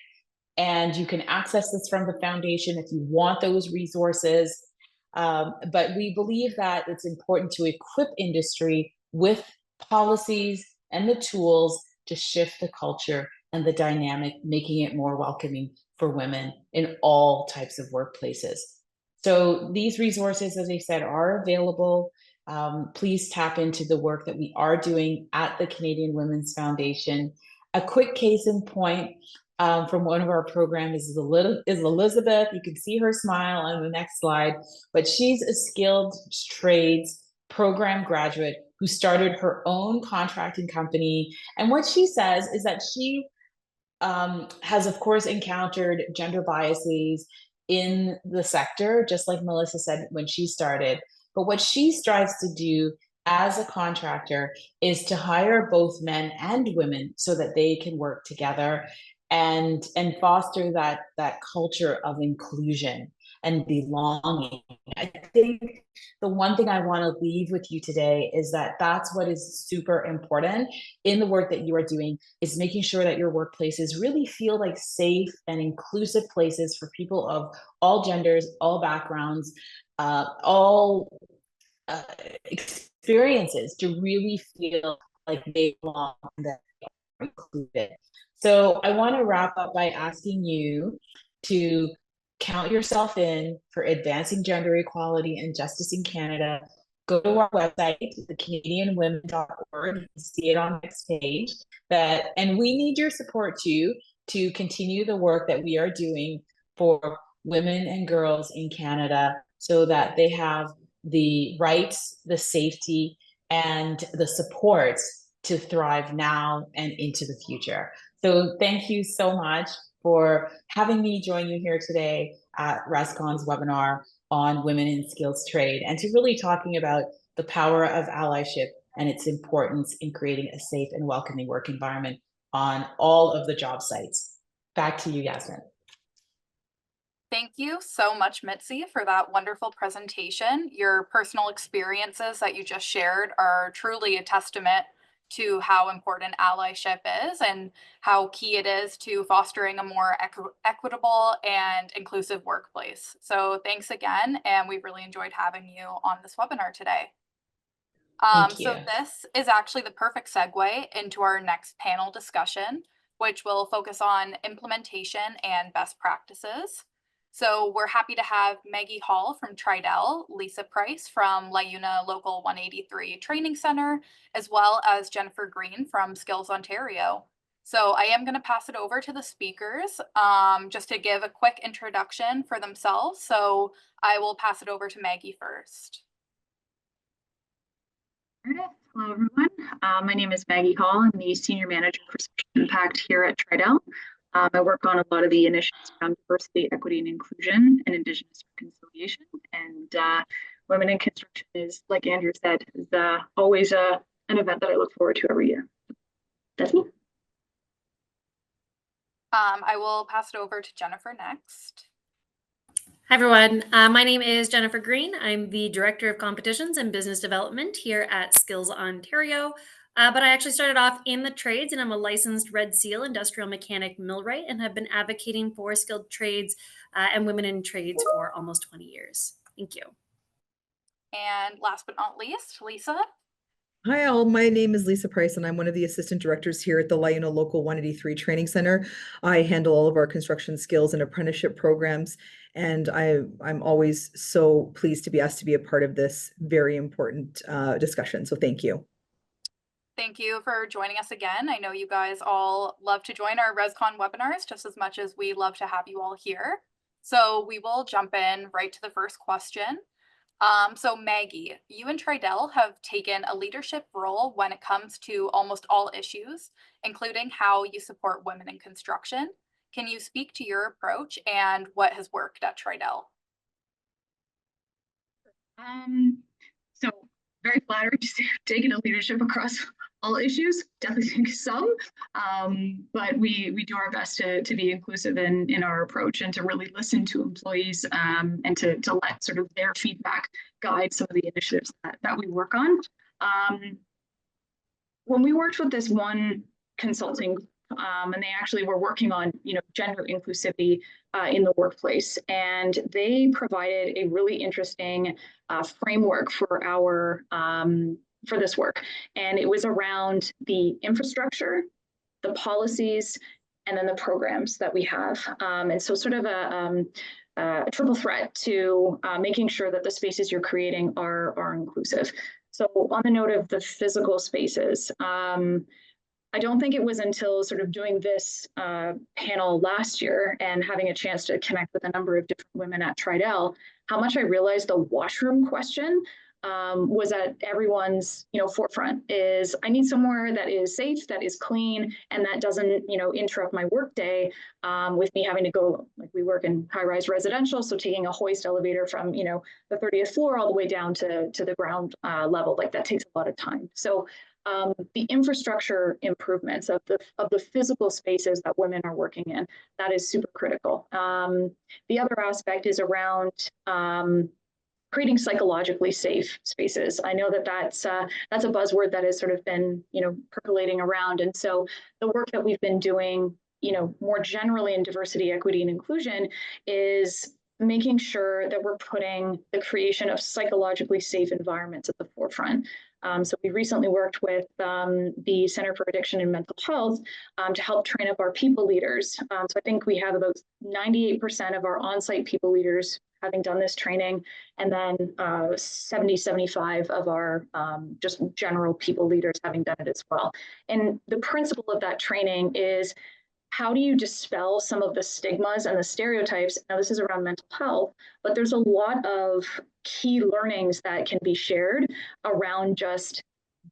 [SPEAKER 10] And you can access this from the foundation if you want those resources. But we believe that it's important to equip industry with policies and the tools to shift the culture and the dynamic, making it more welcoming for women in all types of workplaces. So these resources, as I said, are available. Please tap into the work that we are doing at the Canadian Women's Foundation. A quick case in point from one of our programs is Elizabeth. You can see her smile on the next slide, but she's a skilled trades program graduate who started her own contracting company. And what she says is that she has, of course, encountered gender biases in the sector, just like Melissa said when she started. But what she strives to do as a contractor is to hire both men and women so that they can work together and foster that culture of inclusion and belonging. I think the one thing I want to leave with you today is that that's what is super important in the work that you are doing, is making sure that your workplaces really feel like safe and inclusive places for people of all genders, all backgrounds, all experiences, to really feel like they belong and that they are included. So I want to wrap up by asking you to count yourself in for advancing gender equality and justice in Canada. Go to our website, thecanadianwomen.org, and see it on the next page. And we need your support too to continue the work that we are doing for women and girls in Canada so that they have the rights, the safety, and the supports to thrive now and into the future. So thank you so much for having me join you here today at RESCON's webinar on women in skills trade, and to really talking about the power of allyship and its importance in creating a safe and welcoming work environment on all of the job sites. Back to you, Yasmin.
[SPEAKER 3] Thank you so much, Mitzi, for that wonderful presentation. Your personal experiences that you just shared are truly a testament to how important allyship is and how key it is to fostering a more equitable and inclusive workplace. So thanks again, and we've really enjoyed having you on this webinar today.
[SPEAKER 10] Thank you.
[SPEAKER 3] So this is actually the perfect segue into our next panel discussion, which will focus on implementation and best practices. So we're happy to have Maggie Hall from Tridel, Lisa Price from LiUNA Local 183 Training Center, as well as Jennifer Green from Skills Ontario. So I am going to pass it over to the speakers just to give a quick introduction for themselves. So I will pass it over to Maggie first.
[SPEAKER 4] Hello, everyone. My name is Maggie Hall. I'm the Senior Manager for Social Impact here at Tridel. I work on a lot of the initiatives around diversity, equity, and inclusion, and Indigenous reconciliation. And Women in Construction is, like Andrew said, is always an event that I look forward to every year. That's me.
[SPEAKER 3] I will pass it over to Jennifer next.
[SPEAKER 12] Hi, everyone. My name is Jennifer Green. I'm the Director of Competitions and Business Development here at Skills Ontario. But I actually started off in the trades, and I'm a licensed Red Seal industrial mechanic millwright, and have been advocating for skilled trades and women in trades for almost 20 years. Thank you.
[SPEAKER 3] And last but not least, Lisa.
[SPEAKER 13] Hi all, my name is Lisa Price and I'm one of the assistant directors here at the LiUNA Local 183 Training Center. I handle all of our construction skills and apprenticeship programs, and I'm always so pleased to be asked to be a part of this very important discussion. So thank you.
[SPEAKER 3] Thank you for joining us again. I know you guys all love to join our RESCON webinars just as much as we love to have you all here. So we will jump in right to the first question. So Maggie, you and Tridel have taken a leadership role when it comes to almost all issues, including how you support women in construction. Can you speak to your approach and what has worked at Tridel?
[SPEAKER 4] So very flattered to see taking a leadership across all issues. Definitely think some, but we do our best to be inclusive in our approach and to really listen to employees and to let sort of their feedback guide some of the initiatives that we work on. When we worked with this one consulting, and they actually were working on gender inclusivity in the workplace, and they provided a really interesting framework for our for this work. And it was around the infrastructure, the policies, and then the programs that we have. And so sort of a triple threat to making sure that the spaces you're creating are inclusive. So on the note of the physical spaces, I don't think it was until sort of doing this panel last year and having a chance to connect with a number of different women at Tridel, how much I realized the washroom question was at everyone's, forefront. Is I need somewhere that is safe, that is clean, and that doesn't, interrupt my workday with me having to go, like we work in high-rise residential, so taking a hoist elevator from, the 30th floor all the way down to the ground level, like that takes a lot of time. So the infrastructure improvements of the physical spaces that women are working in, that is super critical. The other aspect is around creating psychologically safe spaces. I know that that's a buzzword that has sort of been, percolating around. And so the work that we've been doing, more generally in diversity, equity, and inclusion is making sure that we're putting the creation of psychologically safe environments at the forefront. So we recently worked with the Center for Addiction and Mental Health to help train up our people leaders. So I think we have about 98% of our on-site people leaders having done this training, and then 75 of our just general people leaders having done it as well. And the principle of that training is, how do you dispel some of the stigmas and the stereotypes? Now, this is around mental health, but there's a lot of key learnings that can be shared around just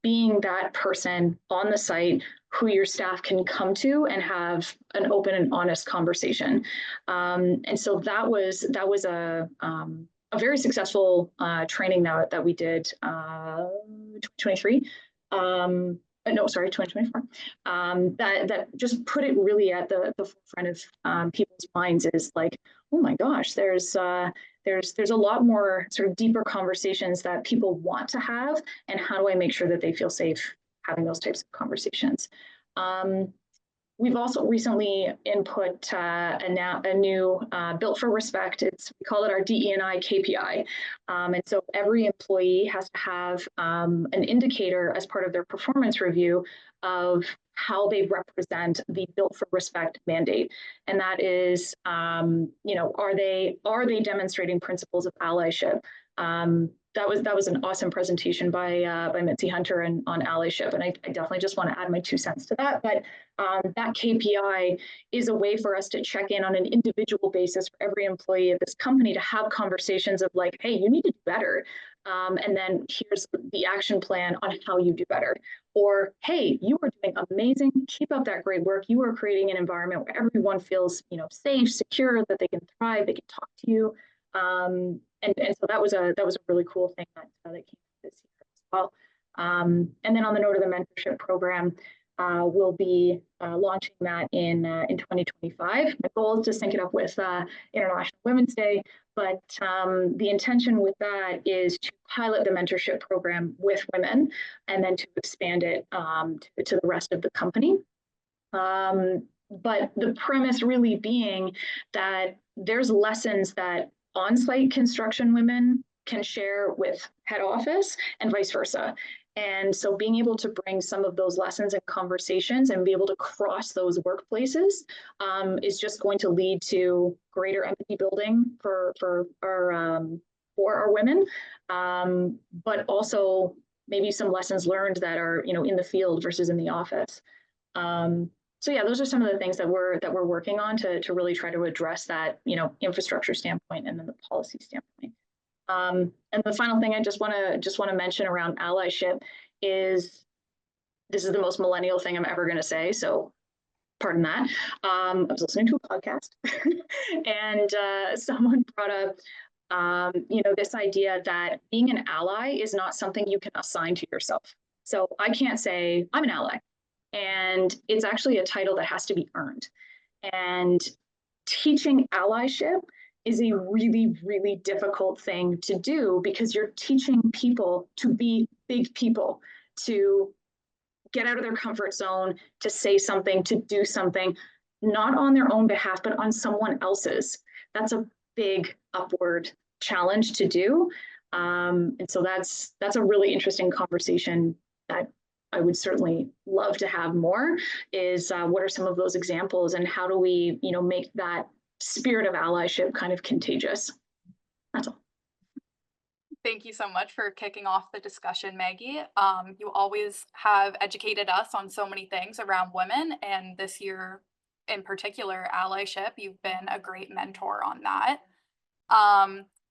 [SPEAKER 4] being that person on the site who your staff can come to and have an open and honest conversation. And so that was a very successful training that we did 2023. No, sorry, 2024. That just put it really at the forefront of people's minds, is like, oh my gosh, there's a lot more sort of deeper conversations that people want to have, and how do I make sure that they feel safe having those types of conversations? We've also recently input a new Built for Respect. We call it our DE&I KPI. And so every employee has to have an indicator as part of their performance review of how they represent the Built for Respect mandate. And that is, are they demonstrating principles of allyship? That was an awesome presentation by Mitzi Hunter on allyship, and I definitely just want to add my 2 cents to that. But that KPI is a way for us to check in on an individual basis for every employee of this company, to have conversations of like, hey, you need to do better, and then here's the action plan on how you do better. Or, hey, you are doing amazing. Keep up that great work. You are creating an environment where everyone feels, safe, secure, that they can thrive, they can talk to you. And so that was a really cool thing that came this year as well. And then on the note of the mentorship program, we'll be launching that in 2025. My goal is to sync it up with International Women's Day, but the intention with that is to pilot the mentorship program with women, and then to expand it to the rest of the company. But the premise really being that there's lessons that on-site construction women can share with head office and vice versa. And so being able to bring some of those lessons and conversations and be able to cross those workplaces is just going to lead to greater empathy building for our women, but also maybe some lessons learned that are, in the field versus in the office. So yeah, those are some of the things that we're working on to really try to address that, infrastructure standpoint and then the policy standpoint. And the final thing I just want to mention around allyship is, this is the most millennial thing I'm ever going to say, so pardon that. I was listening to a podcast and someone brought up, this idea that being an ally is not something you can assign to yourself. So I can't say I'm an ally. And it's actually a title that has to be earned. And teaching allyship is a really, really difficult thing to do, because you're teaching people to be big people, to get out of their comfort zone, to say something, to do something, not on their own behalf, but on someone else's. That's a big upward challenge to do. And so that's a really interesting conversation that I would certainly love to have more, is what are some of those examples, and how do we, make that spirit of allyship kind of contagious? That's all.
[SPEAKER 3] Thank you so much for kicking off the discussion, Maggie. You always have educated us on so many things around women, and this year in particular, allyship. You've been a great mentor on that.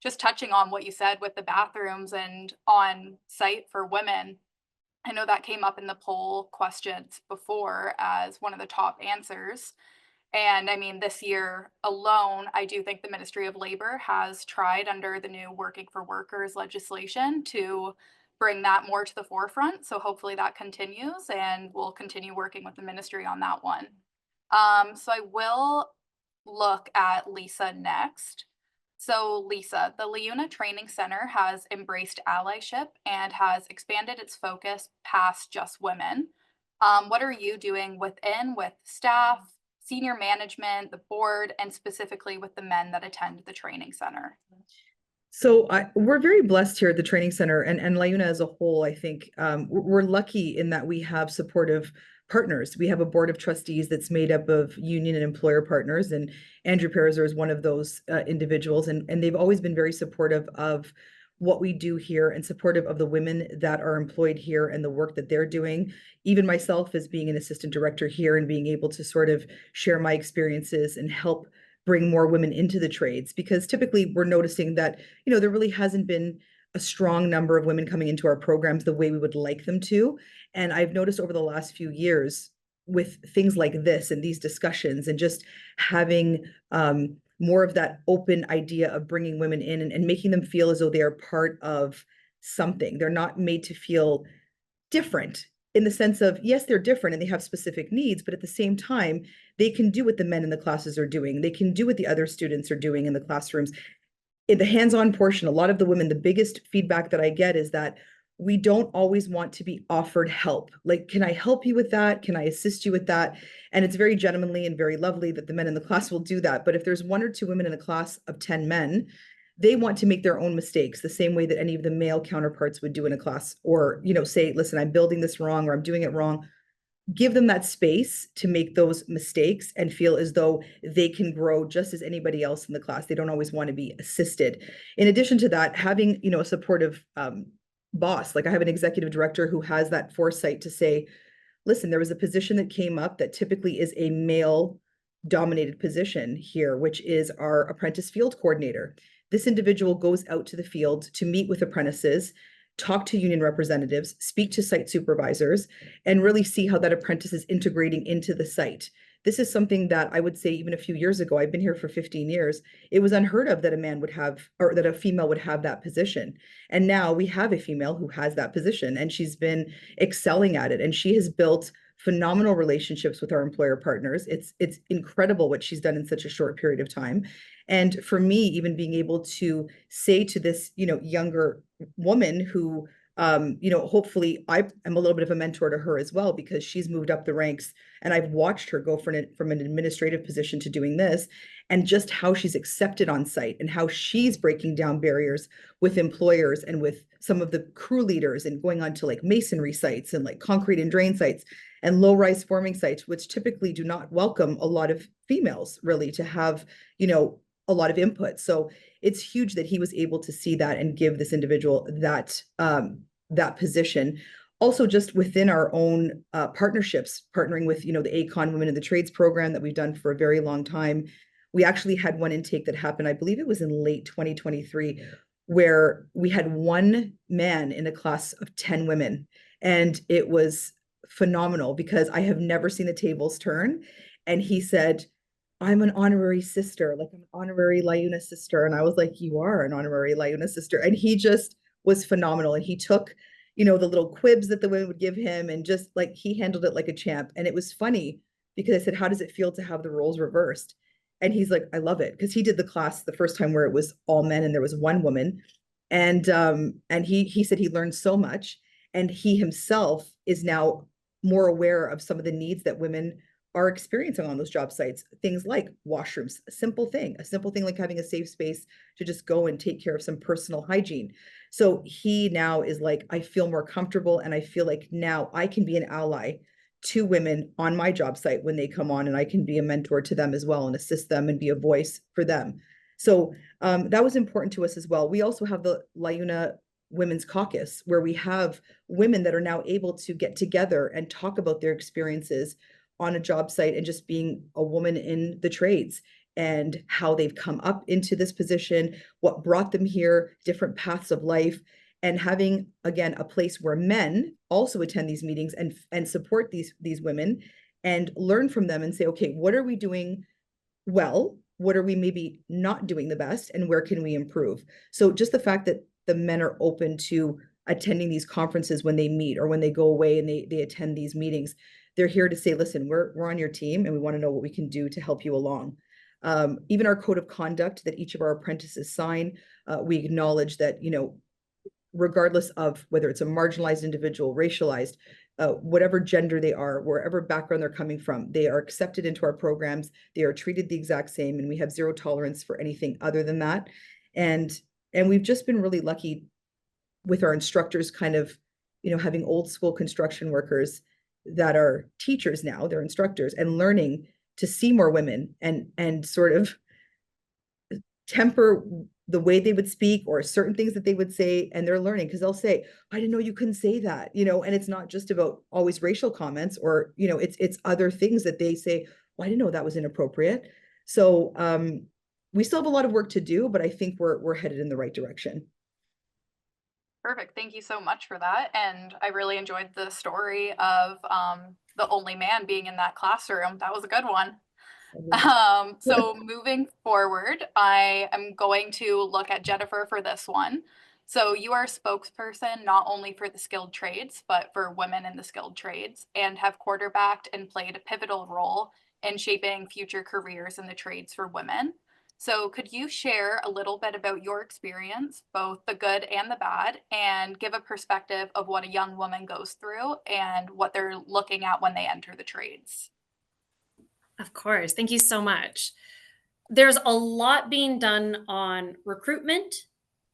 [SPEAKER 3] just touching on what you said with the bathrooms and on site for women, I know that came up in the poll questions before as one of the top answers. And I mean, this year alone, I do think the Ministry of Labor has tried under the new Working for Workers legislation to bring that more to the forefront. So hopefully that continues, and we'll continue working with the ministry on that one. So I will look at Lisa next. So Lisa, the LiUNA Training Center has embraced allyship and has expanded its focus past just women. What are you doing with staff, senior management, the board, and specifically with the men that attend the training center?
[SPEAKER 13] So we're very blessed here at the training center, and LiUNA as a whole. I think we're lucky in that we have supportive partners. We have a board of trustees that's made up of union and employer partners, and Andrew Pariser is one of those individuals, and they've always been very supportive of what we do here and supportive of the women that are employed here and the work that they're doing. Even myself as being an assistant director here and being able to sort of share my experiences and help bring more women into the trades, because typically we're noticing that, you know, there really hasn't been a strong number of women coming into our programs the way we would like them to. And I've noticed over the last few years with things like this and these discussions and just having more of that open idea of bringing women in and making them feel as though they are part of something. They're not made to feel different in the sense of, yes, they're different and they have specific needs, but at the same time, they can do what the men in the classes are doing. They can do what the other students are doing in the classrooms. In the hands-on portion, a lot of the women, the biggest feedback that I get is that we don't always want to be offered help. Like, can I help you with that? Can I assist you with that? And it's very gentlemanly and very lovely that the men in the class will do that. But if there's 1 or 2 women in a class of 10 men, they want to make their own mistakes the same way that any of the male counterparts would do in a class, or, you know, say, listen, I'm building this wrong or I'm doing it wrong. Give them that space to make those mistakes and feel as though they can grow just as anybody else in the class. They don't always want to be assisted. In addition to that, having, you know, a supportive boss, like I have an executive director who has that foresight to say, listen, there was a position that came up that typically is a male dominated position here, which is our apprentice field coordinator. This individual goes out to the field to meet with apprentices, talk to union representatives, speak to site supervisors, and really see how that apprentice is integrating into the site. This is something that I would say even a few years ago, I've been here for 15 years, it was unheard of that a man would have, or that a female would have that position. And now we have a female who has that position, and she's been excelling at it. And she has built phenomenal relationships with our employer partners. It's incredible what she's done in such a short period of time. And for me, even being able to say to this, you know, younger woman who, you know, hopefully I am a little bit of a mentor to her as well, because she's moved up the ranks and I've watched her go from an administrative position to doing this, and just how she's accepted on site and how she's breaking down barriers with employers and with some of the crew leaders and going on to like masonry sites and like concrete and drain sites and low-rise forming sites, which typically do not welcome a lot of females really to have, you know, a lot of input. So it's huge that he was able to see that and give this individual that that position. Also, just within our own partnerships, partnering with, you know, the ACON Women in the Trades program that we've done for a very long time. We actually had one intake that happened, I believe it was in late 2023, where we had 1 man in a class of 10 women. And it was phenomenal because I have never seen the tables turn. And he said, I'm an honorary sister, like I'm an honorary LiUNA sister. And I was like, you are an honorary LiUNA sister. And he just was phenomenal. And he took, you know, the little quibs that the women would give him and just like, he handled it like a champ. And it was funny because I said, how does it feel to have the roles reversed? And he's like, I love it. Because he did the class the first time where it was all men and there was 1 woman. And he said he learned so much. And he himself is now more aware of some of the needs that women are experiencing on those job sites. Things like washrooms, a simple thing like having a safe space to just go and take care of some personal hygiene. So he now is like, I feel more comfortable and I feel like now I can be an ally to women on my job site when they come on, and I can be a mentor to them as well and assist them and be a voice for them. So that was important to us as well. We also have the LiUNA Women's Caucus, where we have women that are now able to get together and talk about their experiences on a job site and just being a woman in the trades. and how they've come up into this position, what brought them here, different paths of life, and having, again, a place where men also attend these meetings and support these women and learn from them and say, okay, what are we doing well? What are we maybe not doing the best? And where can we improve? So just the fact that the men are open to attending these conferences when they meet or when they go away and they attend these meetings, they're here to say, listen, we're on your team and we want to know what we can do to help you along. Even our code of conduct that each of our apprentices sign, we acknowledge that, you know, regardless of whether it's a marginalized individual, racialized, whatever gender they are, wherever background they're coming from, they are accepted into our programs. They are treated the exact same, and we have zero tolerance for anything other than that. And we've just been really lucky with our instructors, kind of, you know, having old school construction workers that are teachers now, they're instructors, and learning to see more women and sort of temper the way they would speak or certain things that they would say, and they're learning because they'll say, I didn't know you couldn't say that, you know. And it's not just about always racial comments, or, you know, it's other things that they say, well, I didn't know that was inappropriate. So we still have a lot of work to do, but I think we're headed in the right direction.
[SPEAKER 3] Perfect. Thank you so much for that. And I really enjoyed the story of the only man being in that classroom. That was a good one. So moving forward, I am going to look at Jennifer for this one. So you are a spokesperson not only for the skilled trades, but for women in the skilled trades, and have quarterbacked and played a pivotal role in shaping future careers in the trades for women. So could you share a little bit about your experience, both the good and the bad, and give a perspective of what a young woman goes through and what they're looking at when they enter the trades?
[SPEAKER 12] Of course. Thank you so much. There's a lot being done on recruitment,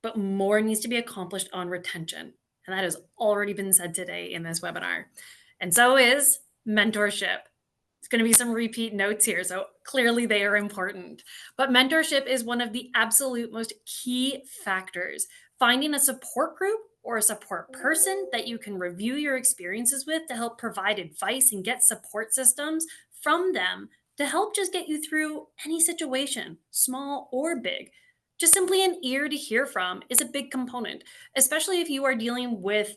[SPEAKER 12] but more needs to be accomplished on retention. And that has already been said today in this webinar. And so is mentorship. It's going to be some repeat notes here, so clearly they are important. But mentorship is one of the absolute most key factors. Finding a support group or a support person that you can review your experiences with to help provide advice and get support systems from them to help just get you through any situation, small or big. Just simply an ear to hear from is a big component, especially if you are dealing with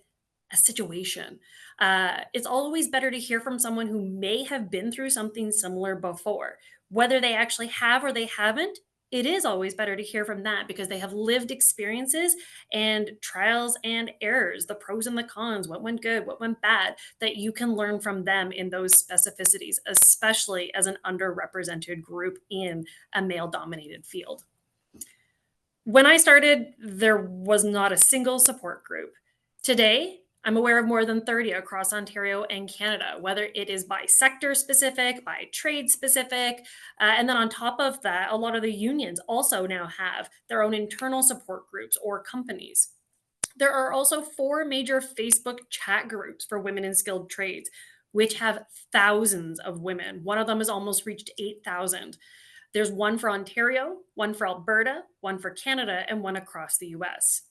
[SPEAKER 12] a situation. It's always better to hear from someone who may have been through something similar before. Whether they actually have or they haven't, it is always better to hear from that because they have lived experiences and trials and errors, the pros and the cons, what went good, what went bad, that you can learn from them in those specificities, especially as an underrepresented group in a male dominated field. When I started, there was not a single support group. Today, I'm aware of more than 30 across Ontario and Canada, whether it is by sector specific, by trade specific. And then on top of that, a lot of the unions also now have their own internal support groups or companies. There are also 4 major Facebook chat groups for women in skilled trades, which have thousands of women. One of them has almost reached 8,000. There's one for Ontario, one for Alberta, one for Canada, and one across the US.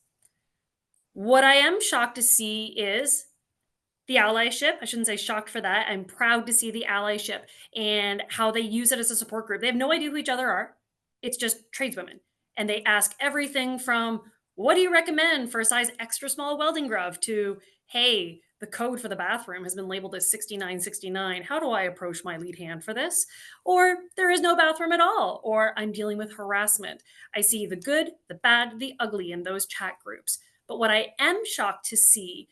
[SPEAKER 12] What I am shocked to see is the allyship. I shouldn't say shocked for that. I'm proud to see the allyship and how they use it as a support group. They have no idea who each other are. It's just tradeswomen. And they ask everything from, what do you recommend for a size extra small welding glove, to, hey, the code for the bathroom has been labeled as 6969. How do I approach my lead hand for this? Or there is no bathroom at all, or I'm dealing with harassment. I see the good, the bad, the ugly in those chat groups. But what I am shocked to see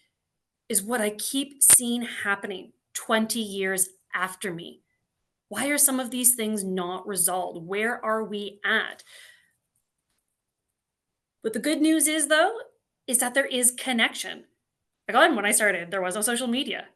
[SPEAKER 12] is what I keep seeing happening 20 years after me. Why are some of these things not resolved? Where are we at? What the good news is, though, is that there is connection. Again, when I started, there was no social media.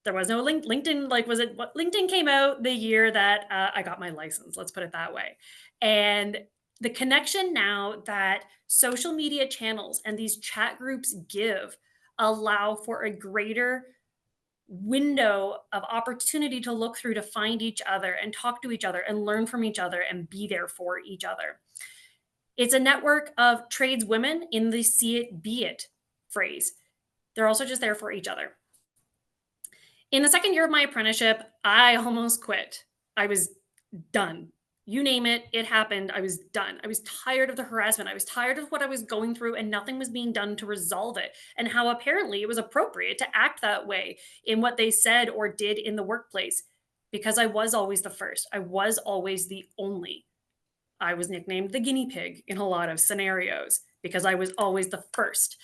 [SPEAKER 12] There was no LinkedIn. LinkedIn came out the year that I got my license, let's put it that way. And the connection now that social media channels and these chat groups give allow for a greater window of opportunity to look through to find each other and talk to each other and learn from each other and be there for each other. It's a network of tradeswomen in the see it, be it phrase. They're also just there for each other. In the second year of my apprenticeship, I almost quit. I was done. You name it, it happened. I was done. I was tired of the harassment. I was tired of what I was going through, and nothing was being done to resolve it. And how apparently it was appropriate to act that way in what they said or did in the workplace, because I was always the first. I was always the only. I was nicknamed the guinea pig in a lot of scenarios because I was always the first.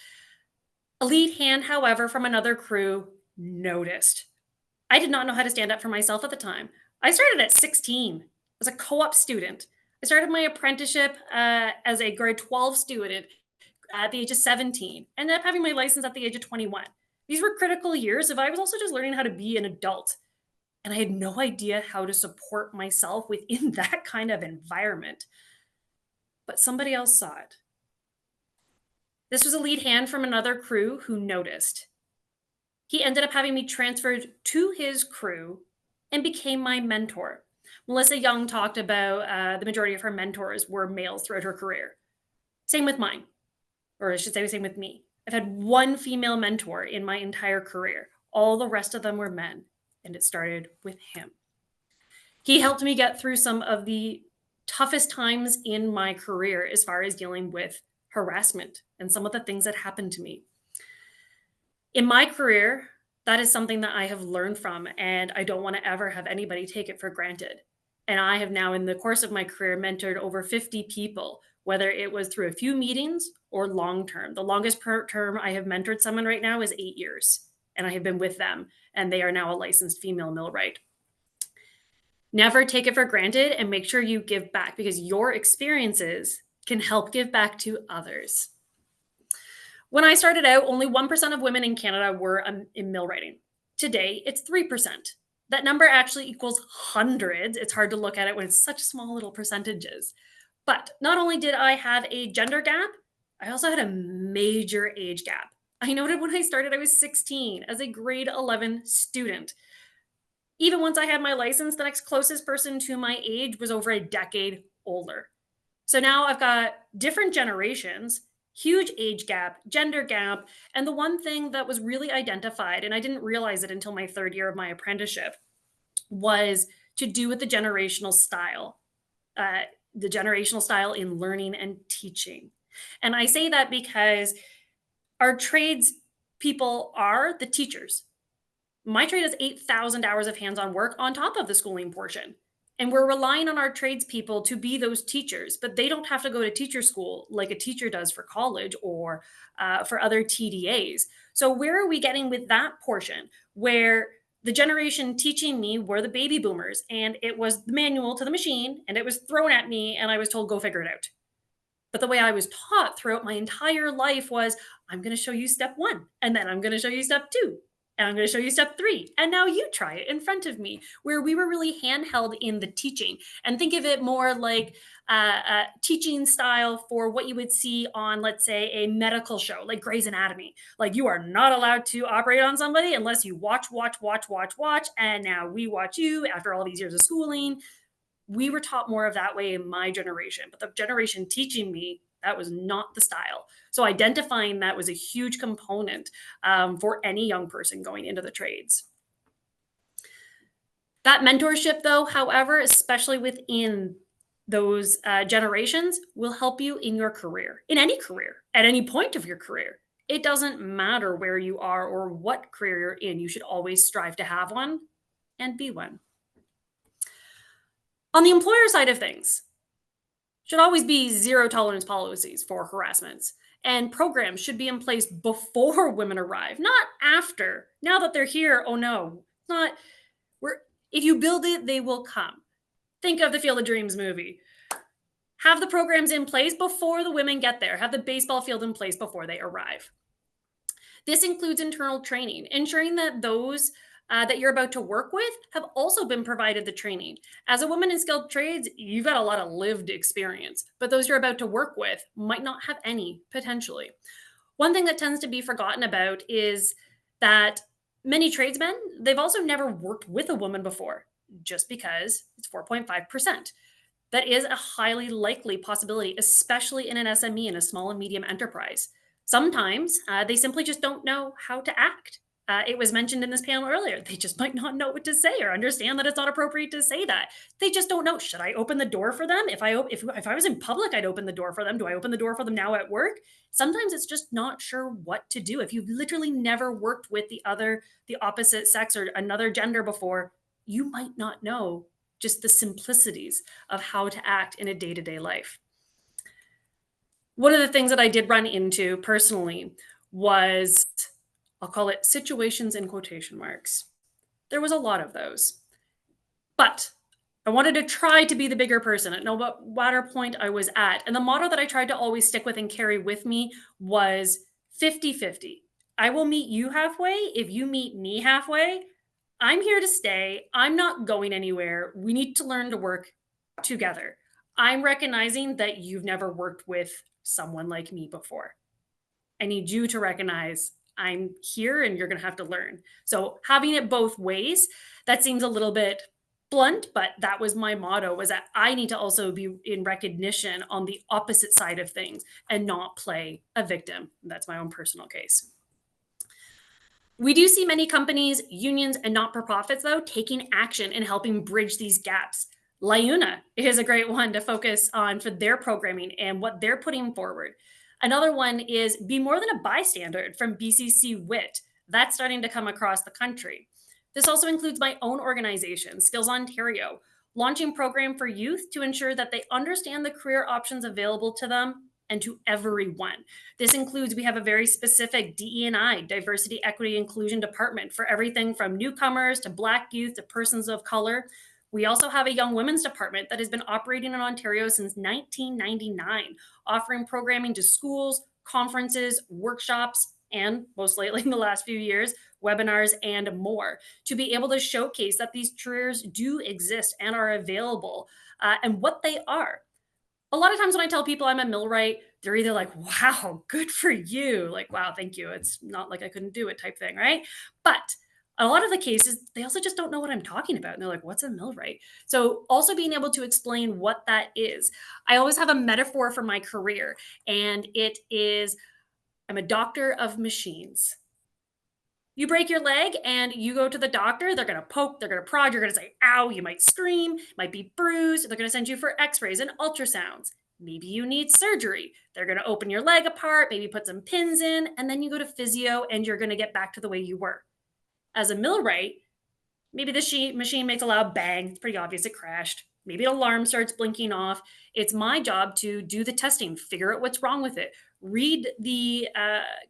[SPEAKER 12] A lead hand, however, from another crew noticed. I did not know how to stand up for myself at the time. I started at 16 as a co-op student. I started my apprenticeship as a grade 12 student at the age of 17. Ended up having my license at the age of 21. These were critical years of I was also just learning how to be an adult. And I had no idea how to support myself within that kind of environment. But somebody else saw it. This was a lead hand from another crew who noticed. He ended up having me transferred to his crew and became my mentor. Melissa Young talked about the majority of her mentors were males throughout her career. Same with mine, or I should say, same with me. I've had one female mentor in my entire career. All the rest of them were men, and it started with him. He helped me get through some of the toughest times in my career as far as dealing with harassment and some of the things that happened to me. In my career, that is something that I have learned from, and I don't want to ever have anybody take it for granted. And I have now, in the course of my career, mentored over 50 people, whether it was through a few meetings or long term. The longest term I have mentored someone right now is 8 years, and I have been with them, and they are now a licensed female millwright. Never take it for granted, and make sure you give back, because your experiences can help give back to others. When I started out, only 1% of women in Canada were in millwrighting. Today, it's 3%. That number actually equals hundreds. It's hard to look at it when it's such small little percentages. But not only did I have a gender gap, I also had a major age gap. I noted when I started, I was 16 as a grade 11 student. Even once I had my license, the next closest person to my age was over a decade older. So now I've got different generations, huge age gap, gender gap. And the one thing that was really identified, and I didn't realize it until my third year of my apprenticeship, was to do with the generational style in learning and teaching. And I say that because our trades people are the teachers. My trade has 8,000 hours of hands-on work on top of the schooling portion. And we're relying on our tradespeople to be those teachers, but they don't have to go to teacher school like a teacher does for college or for other TDAs. So where are we getting with that portion where the generation teaching me were the baby boomers, and it was the manual to the machine, and it was thrown at me, and I was told, go figure it out. But the way I was taught throughout my entire life was, I'm going to show you step 1, and then I'm going to show you step 2. And I'm going to show you step 3. And now you try it in front of me, where we were really handheld in the teaching. And think of it more like a teaching style for what you would see on, let's say, a medical show like Grey's Anatomy. Like, you are not allowed to operate on somebody unless you watch. And now we watch you after all these years of schooling. We were taught more of that way in my generation. But the generation teaching me, that was not the style. So identifying that was a huge component for any young person going into the trades. That mentorship, though, however, especially within those generations, will help you in your career, in any career, at any point of your career. It doesn't matter where you are or what career you're in. You should always strive to have one and be one. On the employer side of things, should always be zero tolerance policies for harassments, and programs should be in place before women arrive, not after. Now that they're here, oh no, not. If you build it, they will come. Think of the Field of Dreams movie. Have the programs in place before the women get there. Have the baseball field in place before they arrive. This includes internal training, ensuring that those that you're about to work with have also been provided the training. As a woman in skilled trades, you've got a lot of lived experience, but those you're about to work with might not have any, potentially. One thing that tends to be forgotten about is that many tradesmen, they've also never worked with a woman before, just because it's 4.5%. That is a highly likely possibility, especially in an SME, in a small and medium enterprise. Sometimes they simply just don't know how to act. It was mentioned in this panel earlier. They just might not know what to say or understand that it's not appropriate to say that. They just don't know. Should I open the door for them? If I was in public, I'd open the door for them. Do I open the door for them now at work? Sometimes it's just not sure what to do. If you've literally never worked with the opposite sex or another gender before, you might not know just the simplicities of how to act in a day-to-day life. One of the things that I did run into personally was, I'll call it situations in quotation marks. There was a lot of those. But I wanted to try to be the bigger person at no matter point I was at. And the motto that I tried to always stick with and carry with me was 50-50. I will meet you halfway if you meet me halfway. I'm here to stay. I'm not going anywhere. We need to learn to work together. I'm recognizing that you've never worked with someone like me before. I need you to recognize I'm here and you're going to have to learn. So having it both ways, that seems a little bit blunt, but that was my motto, was that I need to also be in recognition on the opposite side of things and not play a victim. That's my own personal case. We do see many companies, unions, and not-for-profits, though, taking action and helping bridge these gaps. LIUNA is a great one to focus on for their programming and what they're putting forward. Another one is Be More Than a Bystander from BCC WIT. That's starting to come across the country. This also includes my own organization, Skills Ontario, launching a program for youth to ensure that they understand the career options available to them and to everyone. This includes, we have a very specific DE&I, Diversity, Equity, Inclusion department for everything from newcomers to Black youth to persons of color. We also have a young women's department that has been operating in Ontario since 1999, offering programming to schools, conferences, workshops, and most lately in the last few years, webinars and more, to be able to showcase that these careers do exist and are available and what they are. A lot of times when I tell people I'm a millwright, they're either like, wow, good for you. Like, wow, thank you. It's not like I couldn't do it type thing, right? But a lot of the cases, they also just don't know what I'm talking about. And they're like, what's a millwright? So also being able to explain what that is. I always have a metaphor for my career, and it is, I'm a doctor of machines. You break your leg and you go to the doctor, they're going to poke, they're going to prod, you're going to say, ow, you might scream, might be bruised. They're going to send you for x-rays and ultrasounds. Maybe you need surgery. They're going to open your leg apart, maybe put some pins in, and then you go to physio and you're going to get back to the way you were. As a millwright, maybe the machine makes a loud bang. It's pretty obvious it crashed. Maybe an alarm starts blinking off. It's my job to do the testing, figure out what's wrong with it, read the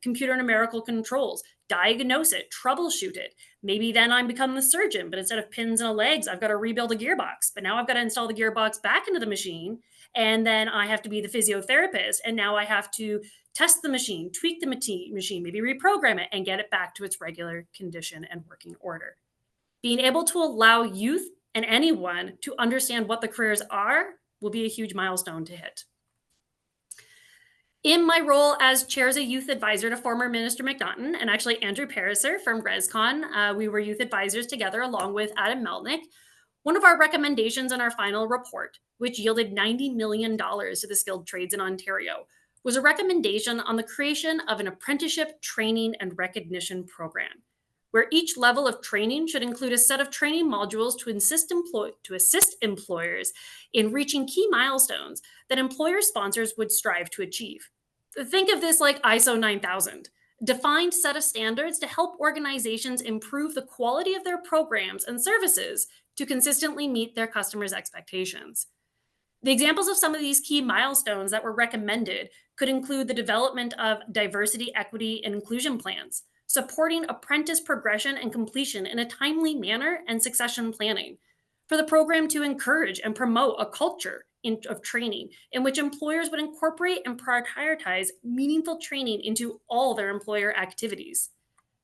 [SPEAKER 12] computer numerical controls, diagnose it, troubleshoot it. Maybe then I become the surgeon, but instead of pins and legs, I've got to rebuild a gearbox. But now I've got to install the gearbox back into the machine. And then I have to be the physiotherapist. And now I have to test the machine, tweak the machine, maybe reprogram it and get it back to its regular condition and working order. Being able to allow youth and anyone to understand what the careers are will be a huge milestone to hit. In my role as chair as a youth advisor to former Minister McNaughton and actually Andrew Pariser from RESCON, we were youth advisors together along with Adam Melnick. One of our recommendations in our final report, which yielded $90 million to the skilled trades in Ontario, was a recommendation on the creation of an apprenticeship training and recognition program, where each level of training should include a set of training modules to assist employers in reaching key milestones that employer sponsors would strive to achieve. Think of this like ISO 9000, defined set of standards to help organizations improve the quality of their programs and services to consistently meet their customers' expectations. The examples of some of these key milestones that were recommended could include the development of diversity, equity, and inclusion plans, supporting apprentice progression and completion in a timely manner, and succession planning, for the program to encourage and promote a culture of training in which employers would incorporate and prioritize meaningful training into all their employer activities,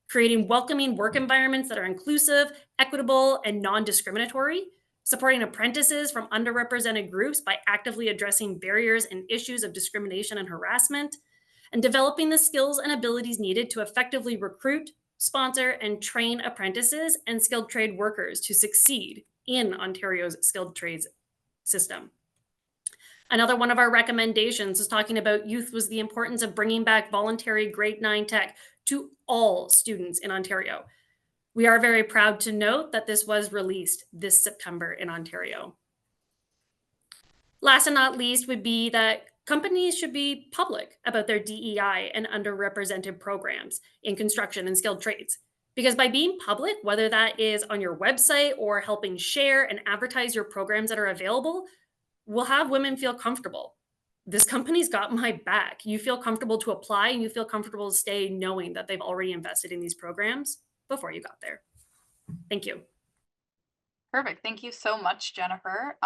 [SPEAKER 12] creating welcoming work environments that are inclusive, equitable, and non-discriminatory, supporting apprentices from underrepresented groups by actively addressing barriers and issues of discrimination and harassment, and developing the skills and abilities needed to effectively recruit, sponsor, and train apprentices and skilled trade workers to succeed in Ontario's skilled trades system. Another one of our recommendations is talking about youth was the importance of bringing back voluntary grade 9 tech to all students in Ontario. We are very proud to note that this was released this September in Ontario. Last and not least would be that companies should be public about their DEI and underrepresented programs in construction and skilled trades. Because by being public, whether that is on your website or helping share and advertise your programs that are available, will have women feel comfortable. This company's got my back. You feel comfortable to apply and you feel comfortable to stay knowing that they've already invested in these programs before you got there. Thank you.
[SPEAKER 3] Perfect. Thank you so much, Jennifer.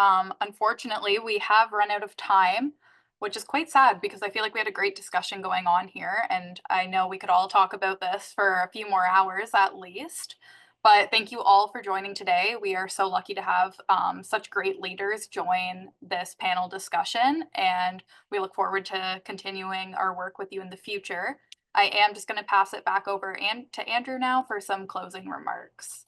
[SPEAKER 3] Unfortunately, we have run out of time, which is quite sad because I feel like we had a great discussion going on here. And I know we could all talk about this for a few more hours at least. But thank you all for joining today. We are so lucky to have such great leaders join this panel discussion. And we look forward to continuing our work with you in the future. I am just going to pass it back over to Andrew now for some closing remarks.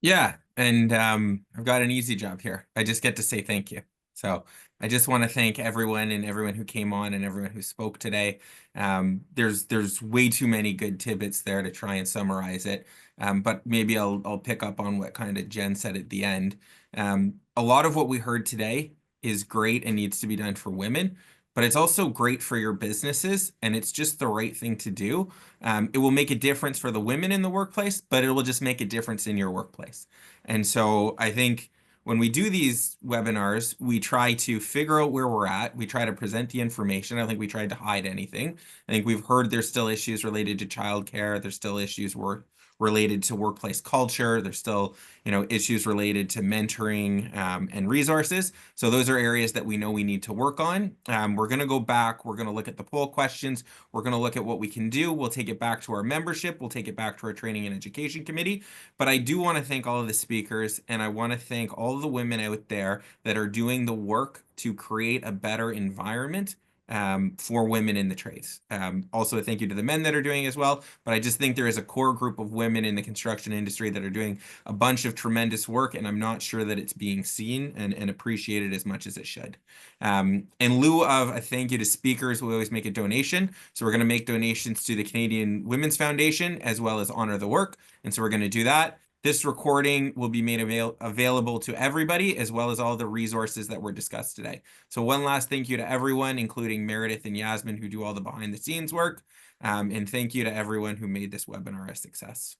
[SPEAKER 1] Yeah, and I've got an easy job here. I just get to say thank you. So I just want to thank everyone and everyone who came on and everyone who spoke today. There's way too many good tidbits there to try and summarize it. But maybe I'll pick up on what kind of Jen said at the end. A lot of what we heard today is great and needs to be done for women, but it's also great for your businesses, and it's just the right thing to do. It will make a difference for the women in the workplace, but it will just make a difference in your workplace. And so I think when we do these webinars, we try to figure out where we're at. We try to present the information. I don't think we tried to hide anything. I think we've heard there's still issues related to childcare. There's still issues related to workplace culture. There's still, issues related to mentoring and resources. So those are areas that we know we need to work on. We're going to go back. We're going to look at the poll questions. We're going to look at what we can do. We'll take it back to our membership. We'll take it back to our training and education committee. But I do want to thank all of the speakers, and I want to thank all of the women out there that are doing the work to create a better environment for women in the trades. Also, a thank you to the men that are doing it as well. But I just think there is a core group of women in the construction industry that are doing a bunch of tremendous work, and I'm not sure that it's being seen and appreciated as much as it should. In lieu of a thank you to speakers, we always make a donation. So we're going to make donations to the Canadian Women's Foundation as well as Honor the Work. And so we're going to do that. This recording will be made available to everybody, as well as all the resources that were discussed today. So one last thank you to everyone, including Meredith and Yasmin, who do all the behind the scenes work. And thank you to everyone who made this webinar a success.